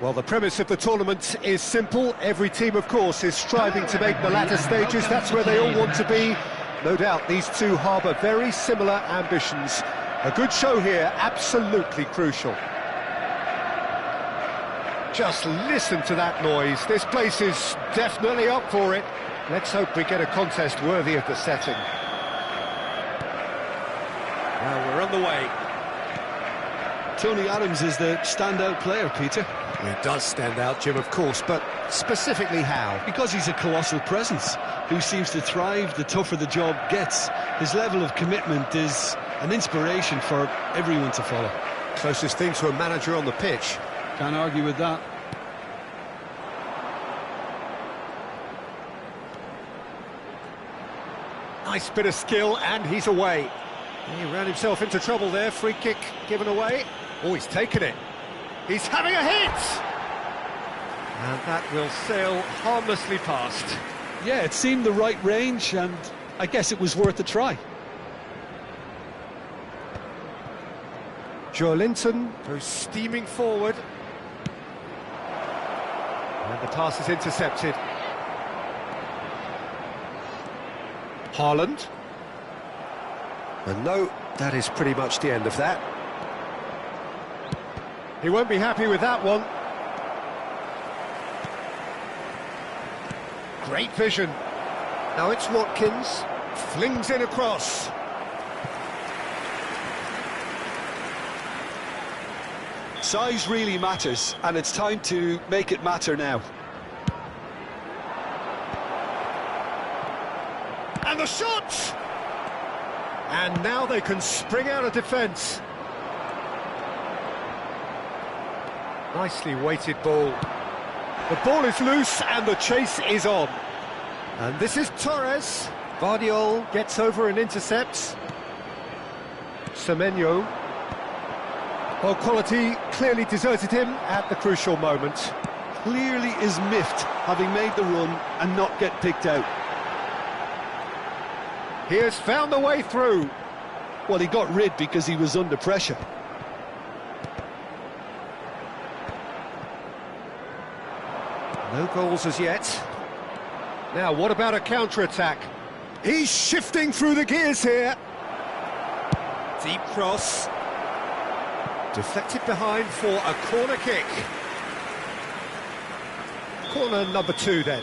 Well, the premise of the tournament is simple. Every team, of course, is striving to make the latter stages. That's where they all want to be. No doubt these two harbour very similar ambitions. A good show here, absolutely crucial. Just listen to that noise. This place is definitely up for it. Let's hope we get a contest worthy of the setting. Well, we're on the way. Tony Adams is the standout player, Peter. He does stand out, Jim, of course, but specifically how? Because he's a colossal presence who seems to thrive the tougher the job gets. His level of commitment is an inspiration for everyone to follow. Closest thing to a manager on the pitch. Can't argue with that. Nice bit of skill, and he's away. He ran himself into trouble there. Free kick given away. Oh, he's taken it. He's having a hit! And that will sail harmlessly past. Yeah, it seemed the right range, and I guess it was worth a try. Joe Linton goes steaming forward. And the pass is intercepted. Haaland. And no, that is pretty much the end of that. He won't be happy with that one. Great vision. Now it's Watkins. Flings in across. Size really matters, and it's time to make it matter now. And the shot! And now they can spring out of defence. Nicely weighted ball. The ball is loose and the chase is on. And this is Torres. Guardiola gets over and intercepts. Semenyo. Well, quality clearly deserted him at the crucial moment. Clearly is miffed, having made the run and not get picked out. He has found the way through. Well, he got rid because he was under pressure. No goals as yet. Now, what about a counter-attack? He's shifting through the gears here. Deep cross. Deflected behind for a corner kick. Corner number 2 then.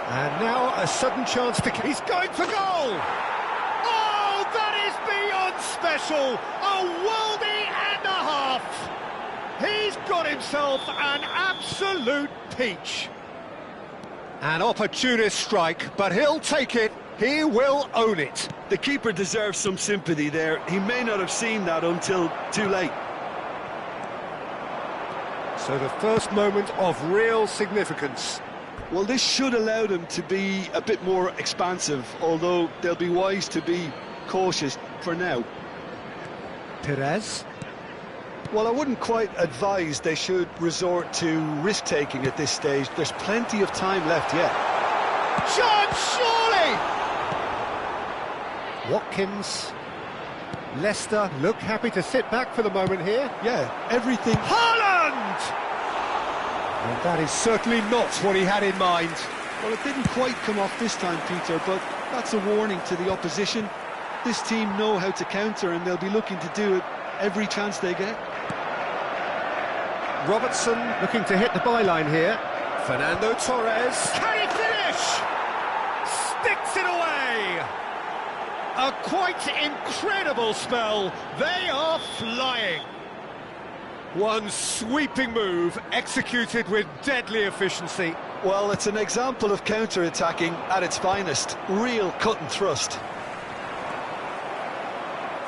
And now a sudden chance to... He's going for goal! Oh, that is beyond special! A worldie and a half! He's got himself an absolute peach. An opportunist strike, but he'll take it. He will own it. The keeper deserves some sympathy there. He may not have seen that until too late. So the first moment of real significance. Well, this should allow them to be a bit more expansive, although they'll be wise to be cautious for now. Perez. Well, I wouldn't quite advise they should resort to risk-taking at this stage. There's plenty of time left yet. Chance, surely! Watkins. Leicester look happy to sit back for the moment here. Yeah, everything... Haaland! And that is certainly not what he had in mind. Well, it didn't quite come off this time, Peter, but that's a warning to the opposition. This team know how to counter, and they'll be looking to do it every chance they get. Robertson looking to hit the byline here. Fernando Torres. Can he finish? Sticks it away! A quite incredible spell. They are flying. One sweeping move, executed with deadly efficiency. Well, it's an example of counter-attacking at its finest. Real cut and thrust.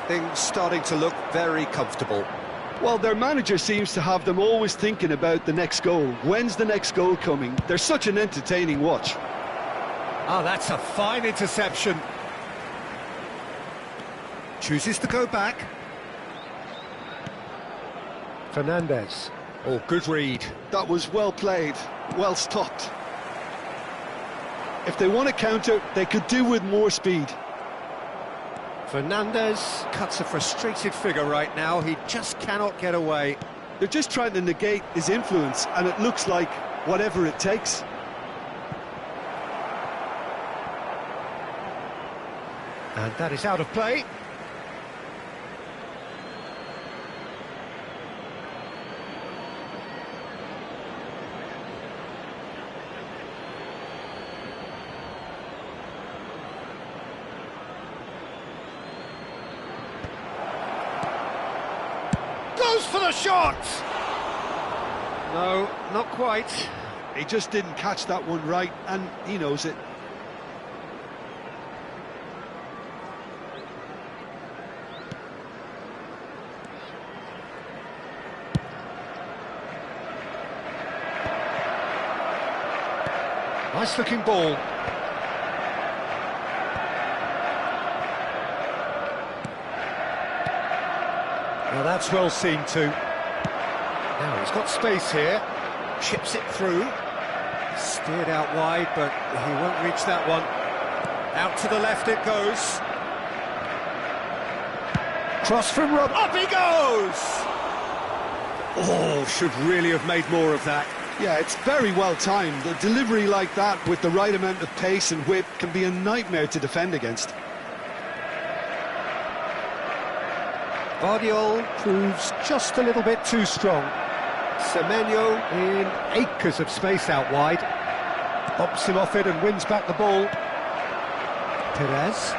Things starting to look very comfortable. Well, their manager seems to have them always thinking about the next goal. When's the next goal coming? They're such an entertaining watch. Oh, that's a fine interception. Chooses to go back. Fernandez. Oh, good read. That was well played, well stopped. If they want to counter, they could do with more speed. Fernandez cuts a frustrated figure right now. He just cannot get away. They're just trying to negate his influence, and it looks like whatever it takes. And that is out of play. Goes for the shot! No, not quite. He just didn't catch that one right, and he knows it. Nice looking ball. Now that's well seen too. Now he's got space here. Chips it through. Steered out wide, but he won't reach that one. Out to the left it goes. Cross from Rob. Up he goes! Oh, should really have made more of that. Yeah, it's very well timed. A delivery like that with the right amount of pace and whip can be a nightmare to defend against. Guardiola proves just a little bit too strong. Semenyo in acres of space out wide. Bumps him off it and wins back the ball. Perez.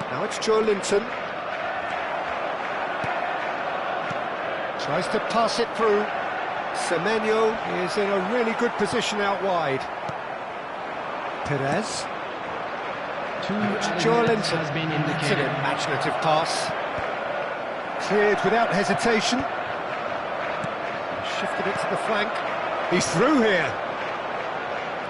Now it's Joe Linton. Tries to pass it through. Semenyo is in a really good position out wide. Perez. Joe Linton has been indicated. It's an imaginative pass. Cleared without hesitation. Shifted it to the flank. He's through here.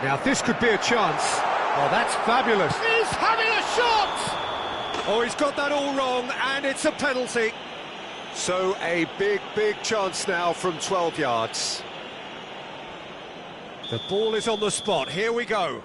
Now this could be a chance. Oh, that's fabulous. He's having a shot! Oh, he's got that all wrong, and it's a penalty. So a big chance now from 12 yards. The ball is on the spot. Here we go.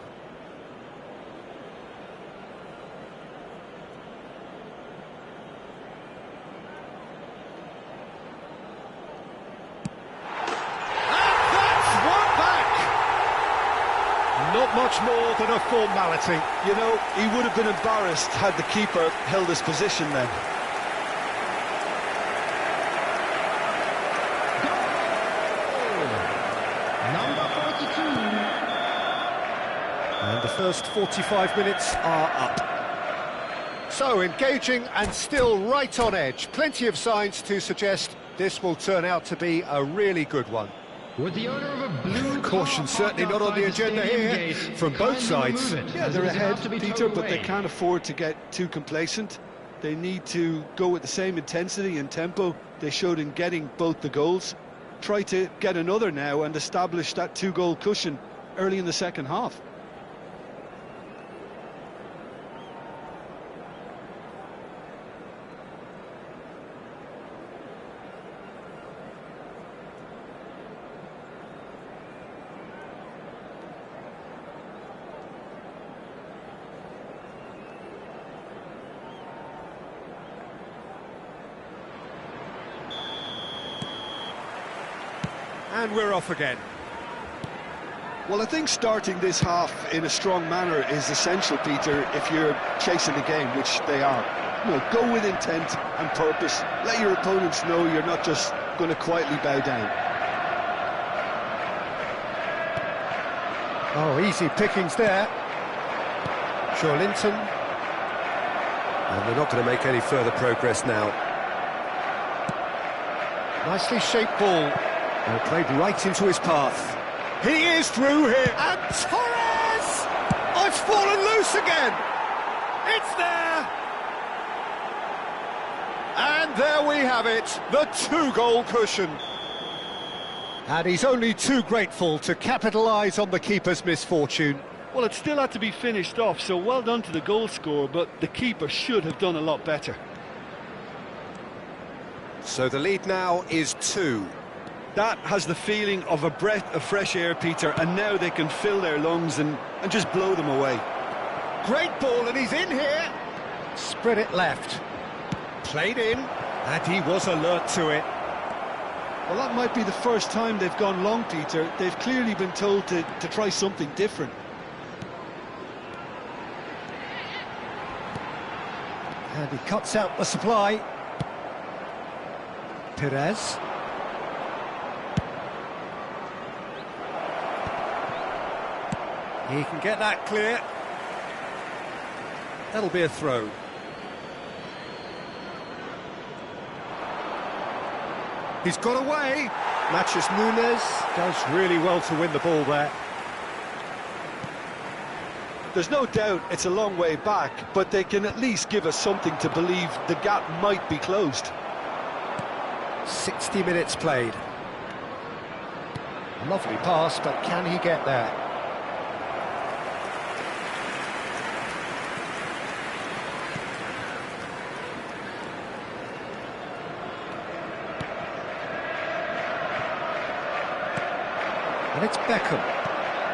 Not much more than a formality. You know, he would have been embarrassed had the keeper held his position then. And the first 45 minutes are up. So, engaging and still right on edge. Plenty of signs to suggest this will turn out to be a really good one. With the owner of a blue Caution certainly not on the agenda here from both sides. Yeah, they're ahead, Peter, but they can't afford to get too complacent. They need to go with the same intensity and tempo they showed in getting both the goals. Try to get another now and establish that two-goal cushion early in the second half. And we're off again. Well, I think starting this half in a strong manner is essential, Peter, if you're chasing the game, which they are. You know, go with intent and purpose. Let your opponents know you're not just going to quietly bow down. Oh, easy pickings there. Joe Linton. And they're not going to make any further progress now. Nicely shaped ball. And played right into his path. He is through here, and Torres! Oh, it's fallen loose again! It's there! And there we have it, the two-goal cushion. And he's only too grateful to capitalise on the keeper's misfortune. Well, it still had to be finished off, so well done to the goal scorer, but the keeper should have done a lot better. So the lead now is 2. That has the feeling of a breath of fresh air, Peter, and now they can fill their lungs and just blow them away. Great ball, and he's in here. Spread it left. Played in, and he was alert to it. Well, that might be the first time they've gone long, Peter. They've clearly been told to try something different. And he cuts out the supply. Perez. He can get that clear. That'll be a throw. He's got away. Matches Nunes does really well to win the ball there. There's no doubt it's a long way back, but they can at least give us something to believe the gap might be closed. 60 minutes played. Lovely pass, but can he get there? And it's Beckham,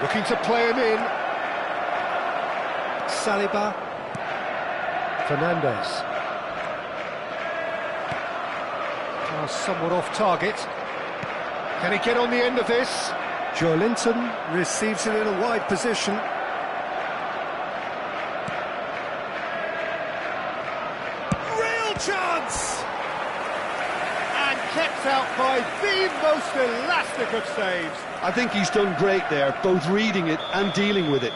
looking to play him in. Saliba. Fernandes. Pass somewhat off target. Can he get on the end of this? Joelinton receives it in a wide position. Real chance! And kept out by the most elastic of saves. I think he's done great there, both reading it and dealing with it.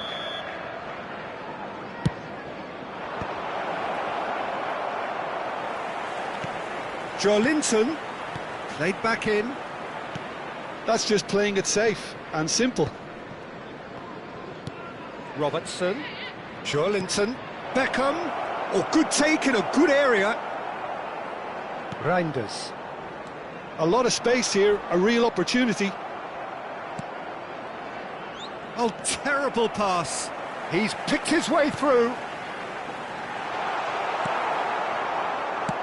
Joelinton played back in. That's just playing it safe and simple. Robertson, Joelinton, Beckham. Oh, good take in a good area. Reinders. A lot of space here, a real opportunity. Oh, terrible pass. He's picked his way through.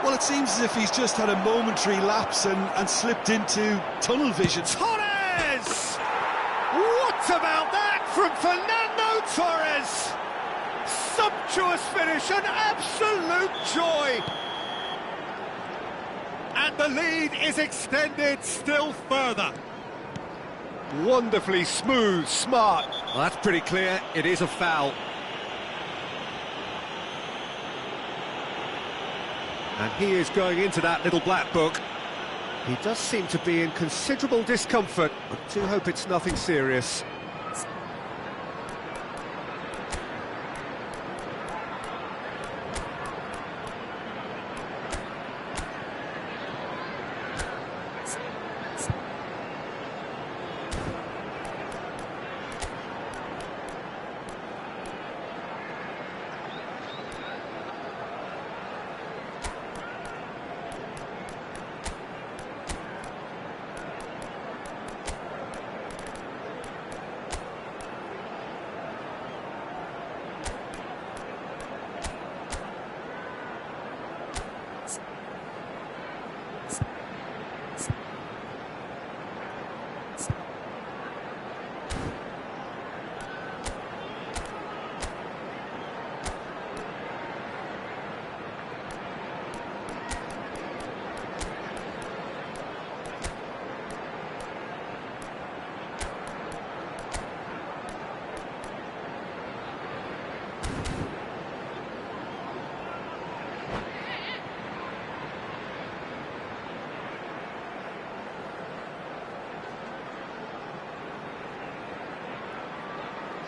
Well, it seems as if he's just had a momentary lapse and slipped into tunnel vision. Torres! What about that from Fernando Torres? Sumptuous finish, an absolute joy. And the lead is extended still further. Wonderfully smooth, smart. Well, that's pretty clear, it is a foul. And he is going into that little black book. He does seem to be in considerable discomfort. I do hope it's nothing serious.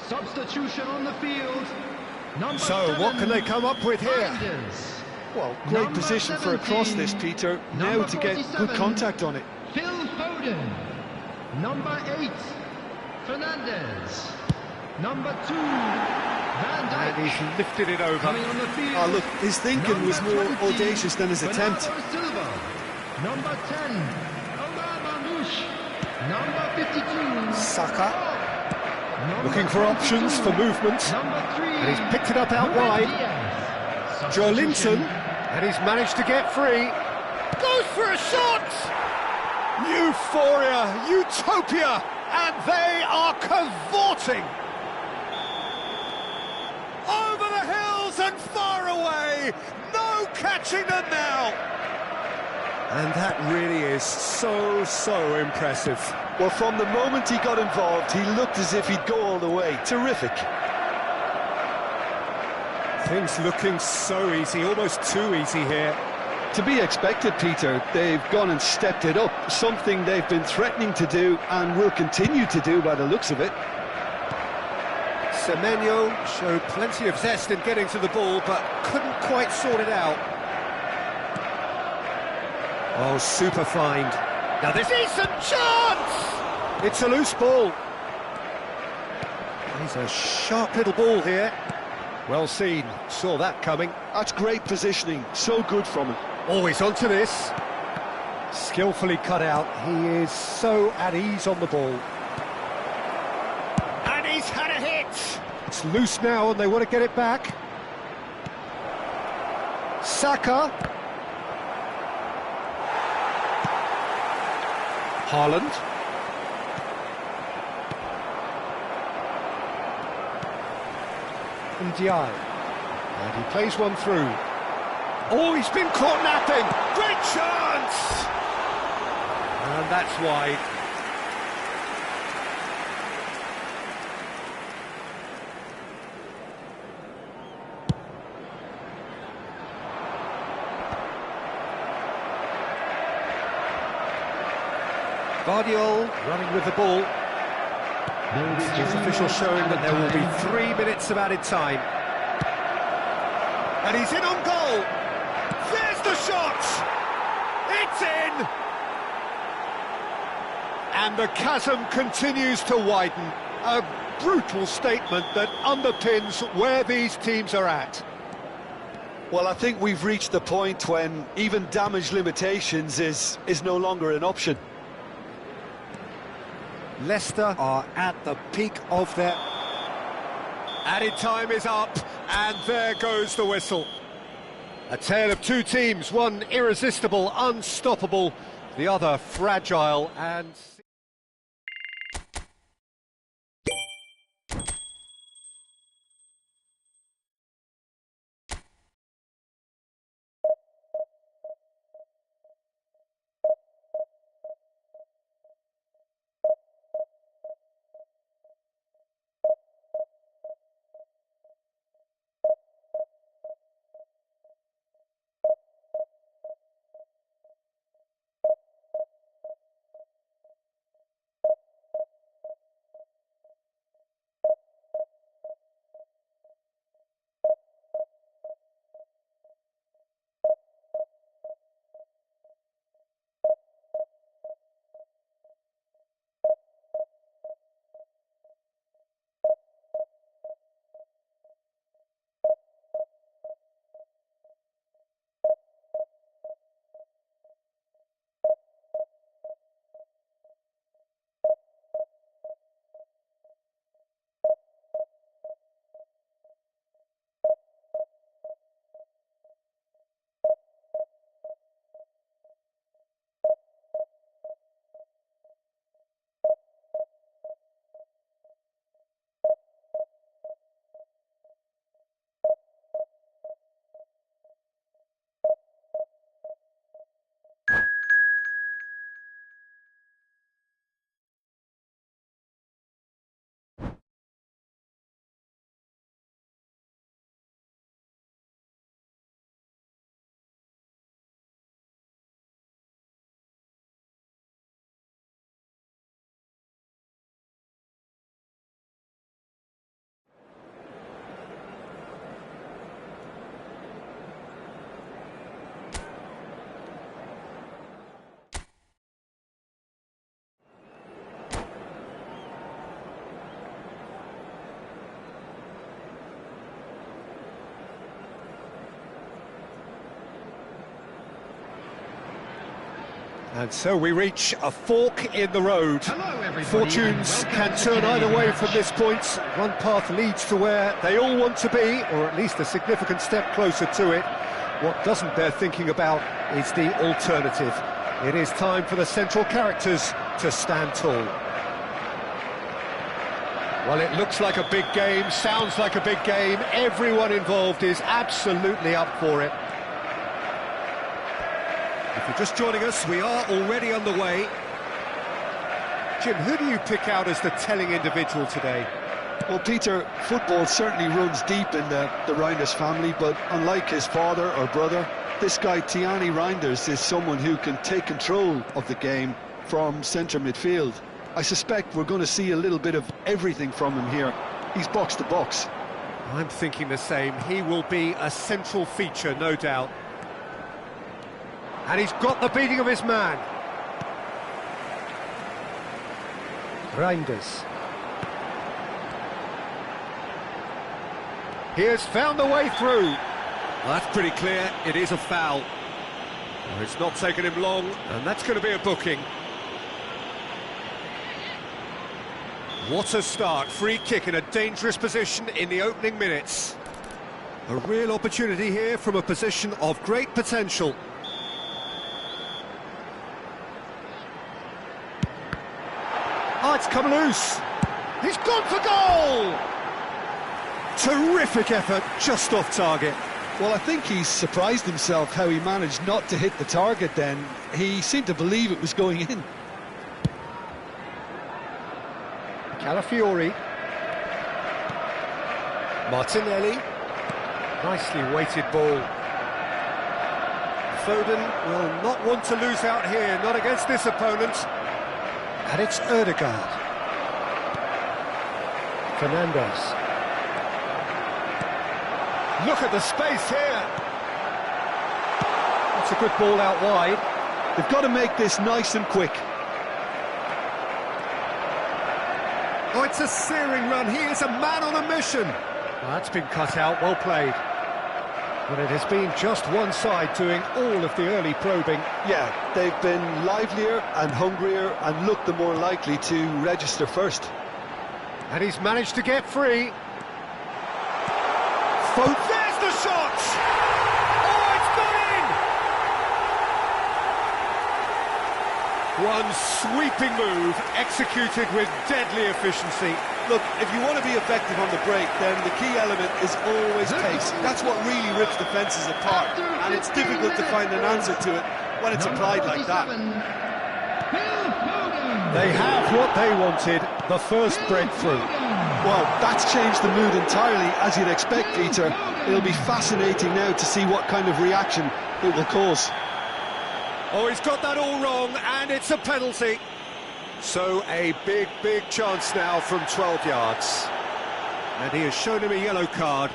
Substitution on the field. So, what can they come up with here? Well, great position for a cross this, Peter. Now to get good contact on it. Phil Foden. Number 8, Fernandes. Number 2, Van Dijk. And he's lifted it over. Coming on the field. Oh, look, his thinking was more Number 20, audacious than his attempt. Bernardo Silva. Number 10, Omar Mamouche. Number 52, Saka. Number Looking for options for movement. Number 3, And he's picked it up out Ruben wide. Diaz. Joelinton. And he's managed to get free. Goes for a shot! Euphoria, utopia, and they are cavorting. Over the hills and far away. No catching them now! And that really is so impressive. Well, from the moment he got involved, he looked as if he'd go all the way. Terrific. Things looking so easy, almost too easy here. To be expected, Peter. They've gone and stepped it up, something they've been threatening to do and will continue to do by the looks of it. Semenyo showed plenty of zest in getting to the ball, but couldn't quite sort it out. Oh, super find. Now this is some chance! It's a loose ball. He's a sharp little ball here. Well seen, saw that coming. That's great positioning, so good from him. Always onto this. Skillfully cut out. He is so at ease on the ball. And he's had a hit! It's loose now and they want to get it back. Saka. Haaland. Ndiaye. And he plays one through. Oh, he's been caught napping! Great chance! And that's wide. Guardiola running with the ball. His official showing that there will be 3 minutes of added time. And he's in on goal! There's the shot! It's in! And the chasm continues to widen. A brutal statement that underpins where these teams are at. Well, I think we've reached the point when even damage limitations is no longer an option. Leicester are at the peak of their... Added time is up, and there goes the whistle. A tale of two teams, one irresistible, unstoppable, the other fragile and... And so we reach a fork in the road. Fortunes can turn either way from this point. One path leads to where they all want to be, or at least a significant step closer to it. What doesn't bear thinking about is the alternative. It is time for the central characters to stand tall. Well, it looks like a big game, sounds like a big game. Everyone involved is absolutely up for it. If you're just joining us, we are already underway. Jim, who do you pick out as the telling individual today? Well, Peter, football certainly runs deep in the Reinders family, but unlike his father or brother, this guy, Tiani Reinders, is someone who can take control of the game from centre midfield. I suspect we're going to see a little bit of everything from him here. He's box to box. I'm thinking the same. He will be a central feature, no doubt. And he's got the beating of his man. Reinders. He has found the way through. Well, that's pretty clear. It is a foul. Well, it's not taken him long, and that's going to be a booking. What a start. Free kick in a dangerous position in the opening minutes. A real opportunity here from a position of great potential. Oh, it's come loose. He's gone for goal! Terrific effort, just off target. Well, I think he's surprised himself how he managed not to hit the target then. He seemed to believe it was going in. Calafiori. Martinelli. Nicely weighted ball. Foden will not want to lose out here, not against this opponent. And it's Ødegaard. Fernandes. Look at the space here. That's a good ball out wide. They've got to make this nice and quick. Oh, it's a searing run. He is a man on a mission. Well, that's been cut out, well played. But it has been just one side doing all of the early probing. Yeah, they've been livelier and hungrier and looked the more likely to register first. And he's managed to get free. There's the shot! Oh, it's gone in! One sweeping move, executed with deadly efficiency. Look, if you want to be effective on the break, then the key element is always pace. That's what really rips defences apart, and it's difficult to find an answer to it when it's applied like that. They have what they wanted, the first breakthrough. Well, that's changed the mood entirely, as you'd expect, Peter. It'll be fascinating now to see what kind of reaction it will cause. Oh, he's got that all wrong, and it's a penalty. So a big chance now from 12 yards. And he has shown him a yellow card.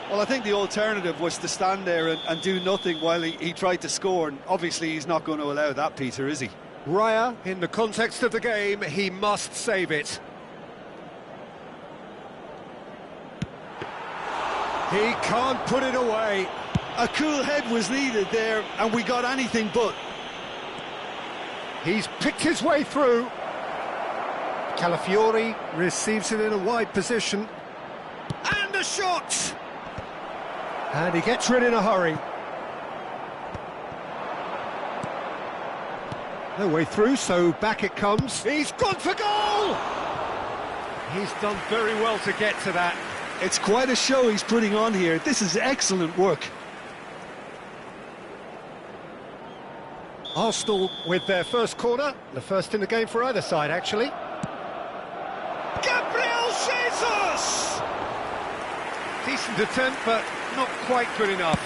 Well, I think the alternative was to stand there and do nothing while he tried to score, and obviously he's not going to allow that, Peter, is he? Raya, in the context of the game, he must save it. He can't put it away. A cool head was needed there, and we got anything but. He's picked his way through. Calafiori receives it in a wide position. And a shot! And he gets rid in a hurry. No way through, so back it comes. He's gone for goal! He's done very well to get to that. It's quite a show he's putting on here. This is excellent work. Arsenal with their first corner, the first in the game for either side, actually. Gabriel Jesus! Decent attempt, but not quite good enough.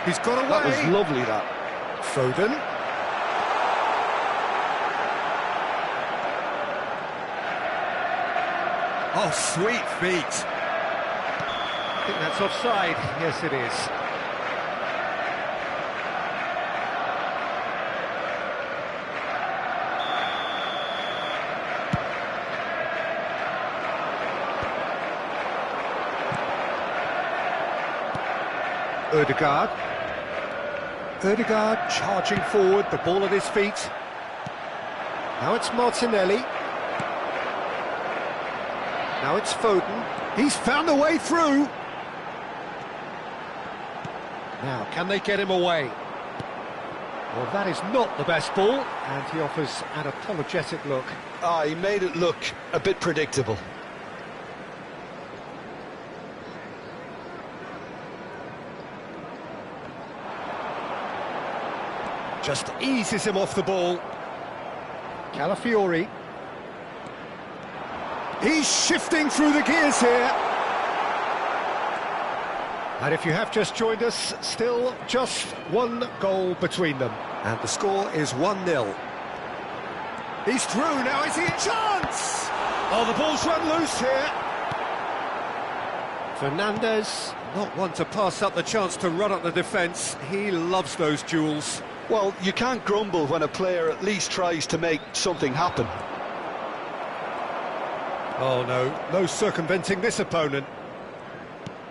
He's got away. That was lovely, that. Foden. Oh, sweet feet. I think that's offside. Yes, it is. Ødegaard. Ødegaard charging forward, the ball at his feet. Now it's Martinelli. Now it's Foden. He's found a way through. Now, can they get him away? Well, that is not the best ball, and he offers an apologetic look. He made it look a bit predictable. Just eases him off the ball. Calafiori. He's shifting through the gears here. And if you have just joined us, still just one goal between them. And the score is 1-0. He's through, now is he a chance? Oh, the ball's run loose here. Fernandez, not one to pass up the chance to run at the defence. He loves those duels. Well, you can't grumble when a player at least tries to make something happen. Oh no circumventing this opponent.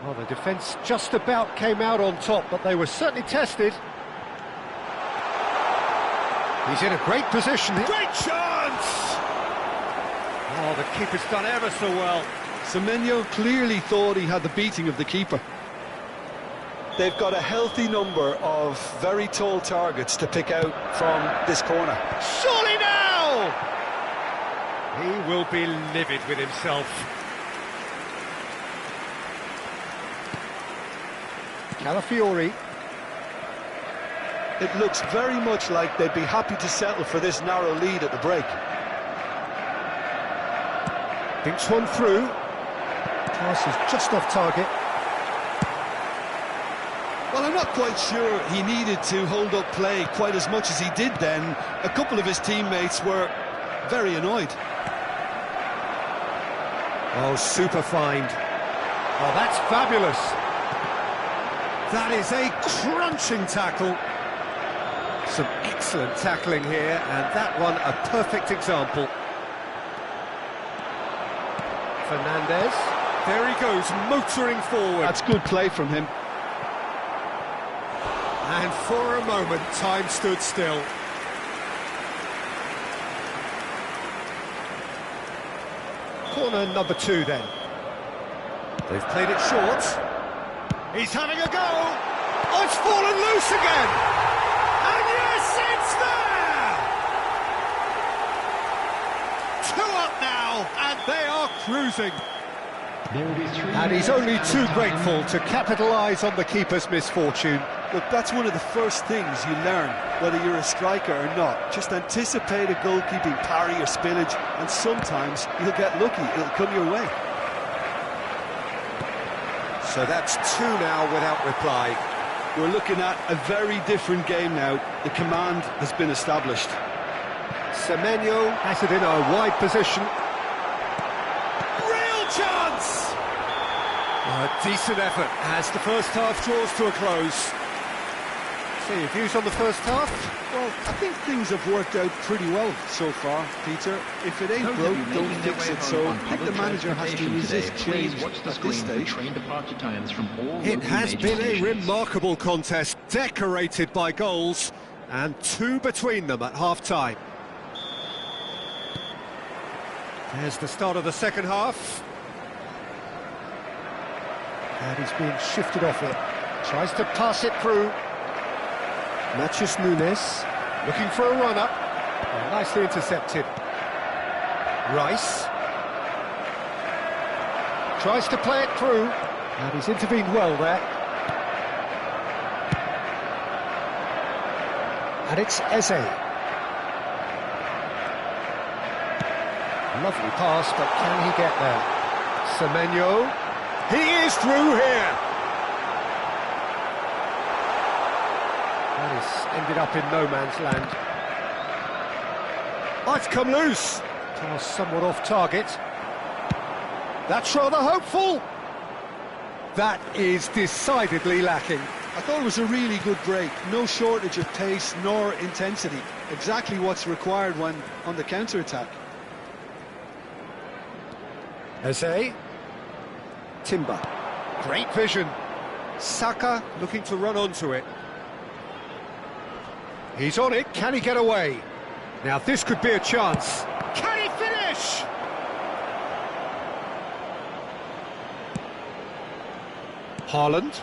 Well, the defence just about came out on top, but they were certainly tested. He's in a great position. Great chance! Oh, the keeper's done ever so well. Semenyo clearly thought he had the beating of the keeper. They've got a healthy number of very tall targets to pick out from this corner. Surely now! He will be livid with himself. Calafiori. It looks very much like they'd be happy to settle for this narrow lead at the break. Thinks one through. Pass is just off target. Well, I'm not quite sure he needed to hold up play quite as much as he did then. A couple of his teammates were very annoyed. Oh, super find. Oh, that's fabulous. That is a crunching tackle. Some excellent tackling here, and that one a perfect example. Fernandez. There he goes, motoring forward. That's good play from him. And for a moment, time stood still. Corner number 2 then. They've played it short. He's having a go. Oh, it's fallen loose again. And yes, it's there. 2 up now, and they are cruising. And he's only too grateful to capitalise on the keeper's misfortune. Look, that's one of the first things you learn, whether you're a striker or not. Just anticipate a goalkeeping parry or spillage, and sometimes you'll get lucky, it'll come your way. So that's 2 now without reply. We're looking at a very different game now. The command has been established. Semenyo has it in a wide position. Real chance! A decent effort as the first half draws to a close. So your views on the first half? Well, I think things have worked out pretty well so far, Peter. If it ain't broke, don't fix it. So I think the manager has to resist change at this stage. It has been a remarkable contest, decorated by goals, and 2 between them at half-time. There's the start of the second half. And he's being shifted off it. Tries to pass it through. Matches Nunes, looking for a run-up. Oh, nicely intercepted. Rice. Tries to play it through. And he's intervened well there. And it's Eze. Lovely pass, but can he get there? Semenyo. He is through here. That is ended up in no man's land. Oh, it's come loose. Pass somewhat off target. That's rather hopeful. That is decidedly lacking. I thought it was a really good break. No shortage of pace nor intensity. Exactly what's required when on the counter-attack. Eze. Timber. Great vision. Saka looking to run onto it. He's on it. Can he get away? Now this could be a chance. Can he finish? Haaland.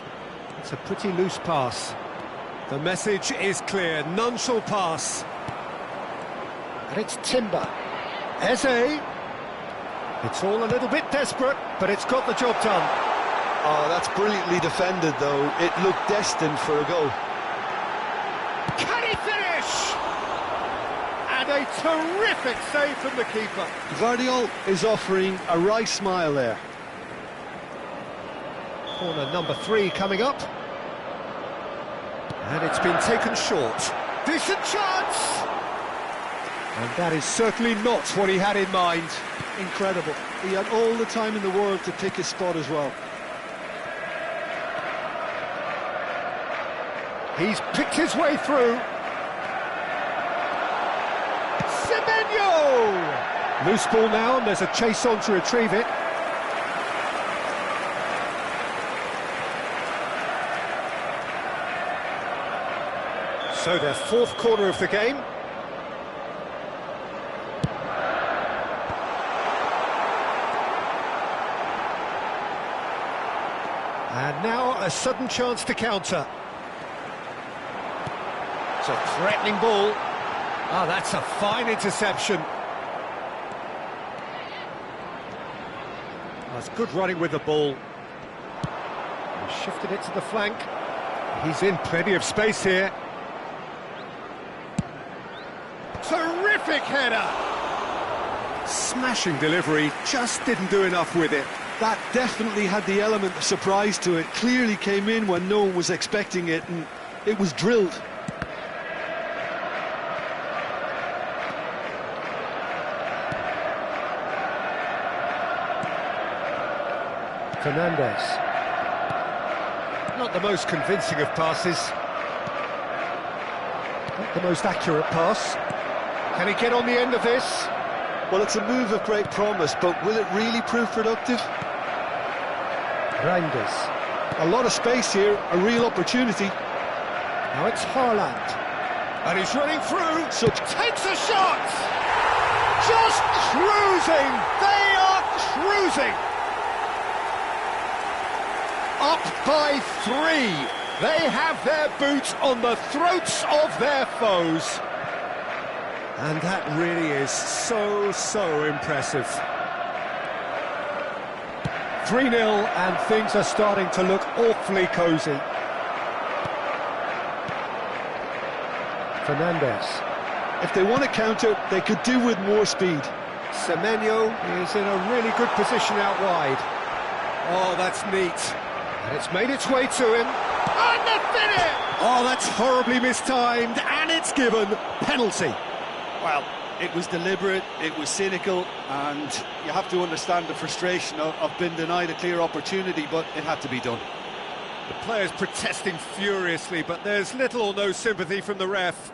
It's a pretty loose pass. The message is clear. None shall pass. And it's Timber. Eze. It's all a little bit desperate, but it's got the job done. Oh, that's brilliantly defended, though. It looked destined for a goal. Can he finish? And a terrific save from the keeper. Guardiola is offering a wry smile there. Corner number 3 coming up. And it's been taken short. Decent chance! And that is certainly not what he had in mind. Incredible. He had all the time in the world to pick his spot as well. He's picked his way through. Semenyo! Loose ball now, and there's a chase on to retrieve it. So their 4th corner of the game. And now a sudden chance to counter. It's a threatening ball. Ah, that's a fine interception. That's good running with the ball. He shifted it to the flank. He's in plenty of space here. Terrific header! Smashing delivery, just didn't do enough with it. That definitely had the element of surprise to it. Clearly came in when no one was expecting it, and it was drilled. Fernandez. Not the most convincing of passes. Not the most accurate pass. Can he get on the end of this? Well, it's a move of great promise, but will it really prove productive? Reinders. A lot of space here, a real opportunity. Now it's Haaland. And he's running through. Takes a shot! Just cruising! They are cruising! Up by 3. They have their boots on the throats of their foes. And that really is so impressive. 3-0, and things are starting to look awfully cosy. Fernandez. If they want to counter, they could do with more speed. Semenyo is in a really good position out wide. Oh, that's neat. And it's made its way to him. And the finish! Oh, that's horribly mistimed, and it's given penalty. Well, it was deliberate, it was cynical, and you have to understand the frustration of being denied a clear opportunity, but it had to be done. The players protesting furiously, but there's little or no sympathy from the ref.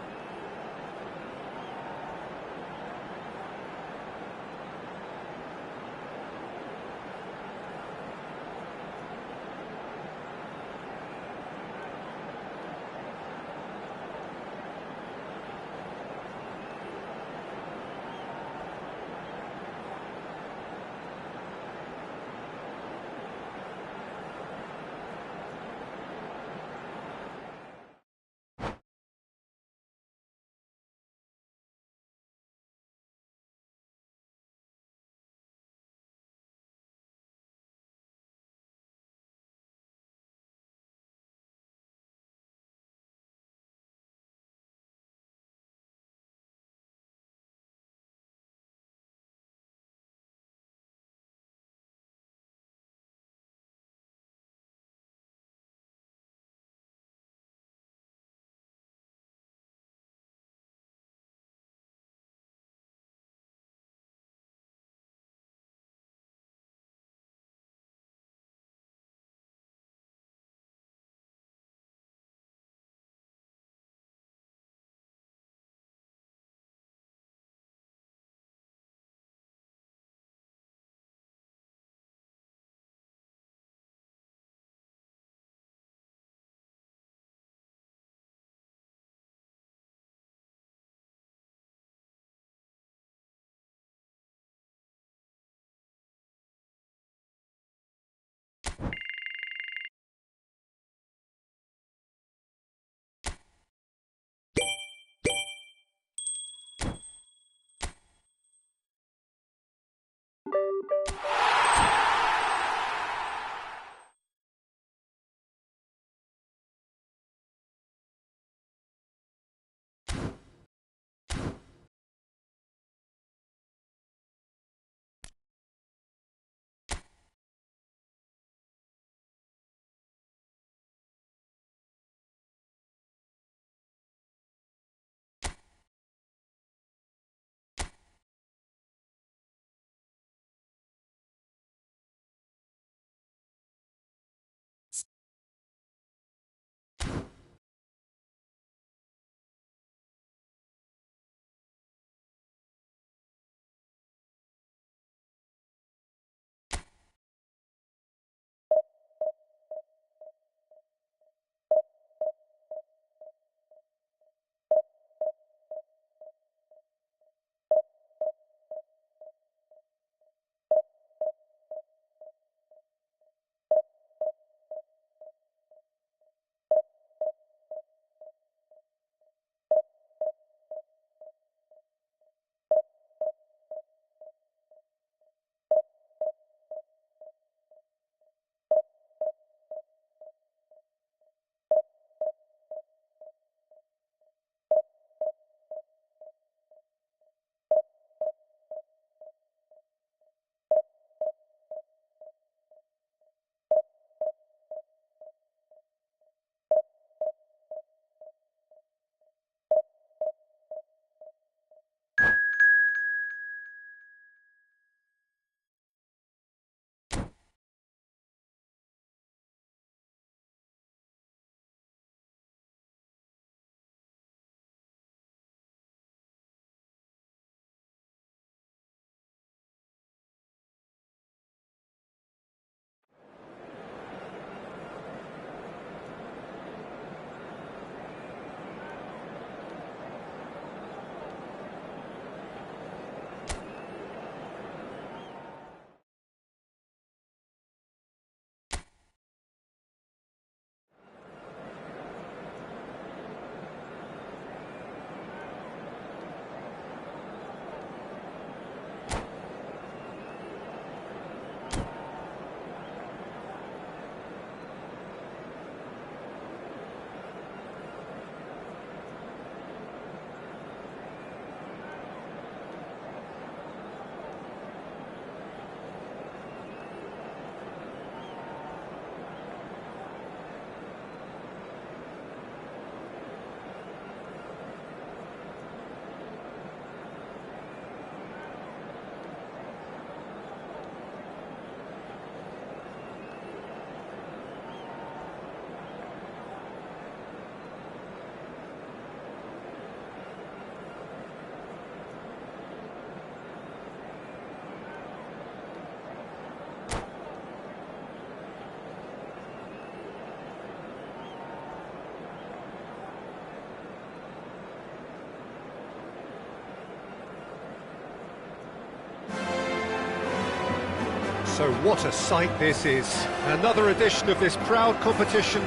So what a sight this is. Another edition of this proud competition,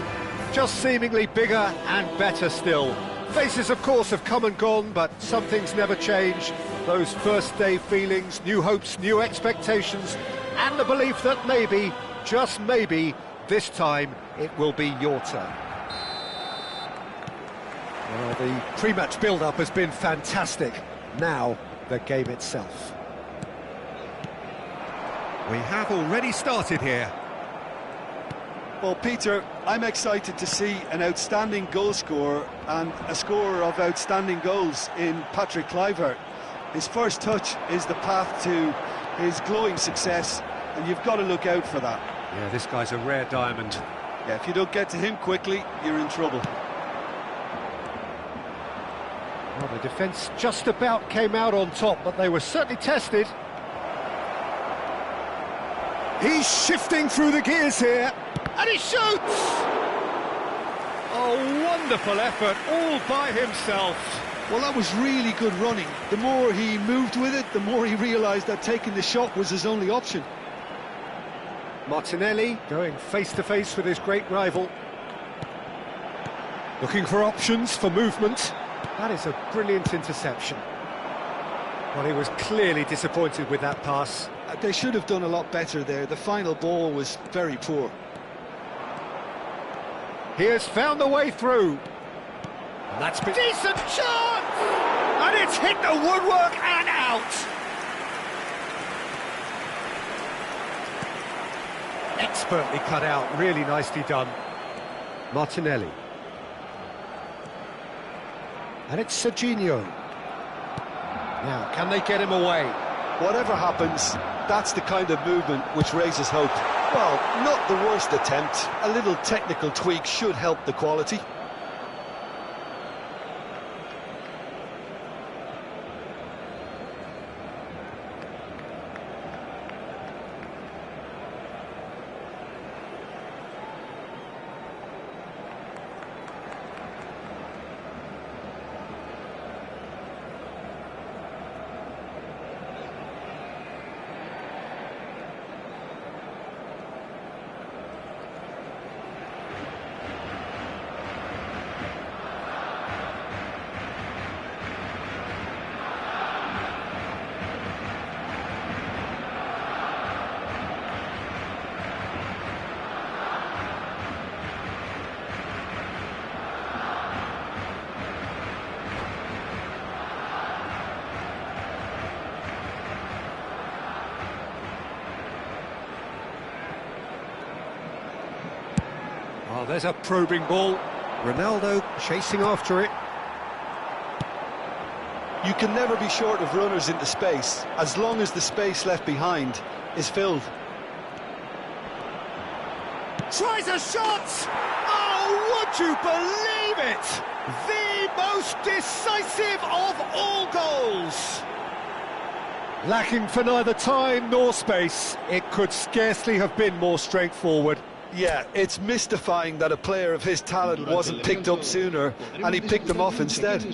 just seemingly bigger and better still. Faces, of course, have come and gone, but some things never change. Those first day feelings, new hopes, new expectations, and the belief that maybe, just maybe, this time it will be your turn. Well, the pre-match build-up has been fantastic. Now, the game itself. We have already started here. Well, Peter, I'm excited to see an outstanding goal scorer and a scorer of outstanding goals in Patrick Kluivert. His first touch is the path to his glowing success, and you've got to look out for that. Yeah, this guy's a rare diamond. Yeah, if you don't get to him quickly, you're in trouble. Well, the defence just about came out on top, but they were certainly tested. He's shifting through the gears here, and he shoots! Oh, wonderful effort, all by himself. Well, that was really good running. The more he moved with it, the more he realised that taking the shot was his only option. Martinelli going face-to-face with his great rival. Looking for options for movement. That is a brilliant interception. Well, he was clearly disappointed with that pass. They should have done a lot better there. The final ball was very poor. He has found a way through. And that's been... Decent shot! And it's hit the woodwork and out! Expertly cut out, really nicely done. Martinelli. And it's Serginho. Now, can they get him away? Whatever happens, that's the kind of movement which raises hope. Well, not the worst attempt. A little technical tweak should help the quality. Oh, there's a probing ball. Ronaldo chasing after it. You can never be short of runners into space, as long as the space left behind is filled. Tries a shot! Oh, would you believe it? The most decisive of all goals! Lacking for neither time nor space, it could scarcely have been more straightforward. Yeah, it's mystifying that a player of his talent wasn't picked up sooner, and he picked them off instead.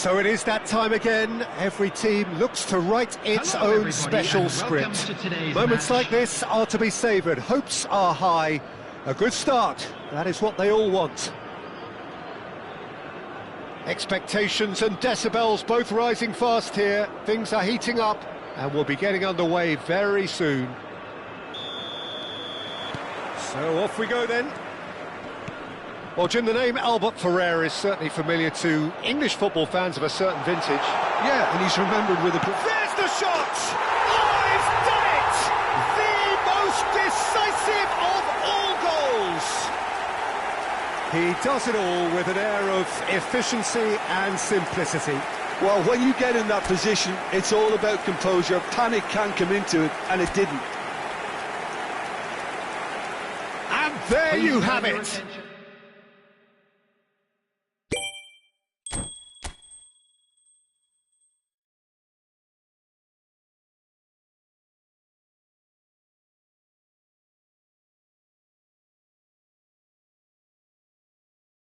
So it is that time again. Every team looks to write its Hello, own everybody, special and welcome script. to today's Moments match. like this are to be savoured. Hopes are high. A good start. That is what they all want. Expectations and decibels both rising fast here. Things are heating up and we'll be getting underway very soon. So off we go then. Well, Jim, the name Albert Ferrer is certainly familiar to English football fans of a certain vintage. Yeah, and he's remembered with a... There's the shot! Oh, he's done it! The most decisive of all goals! He does it all with an air of efficiency and simplicity. Well, when you get in that position, it's all about composure. Panic can come into it, and it didn't. And there you have Please have your it! attention.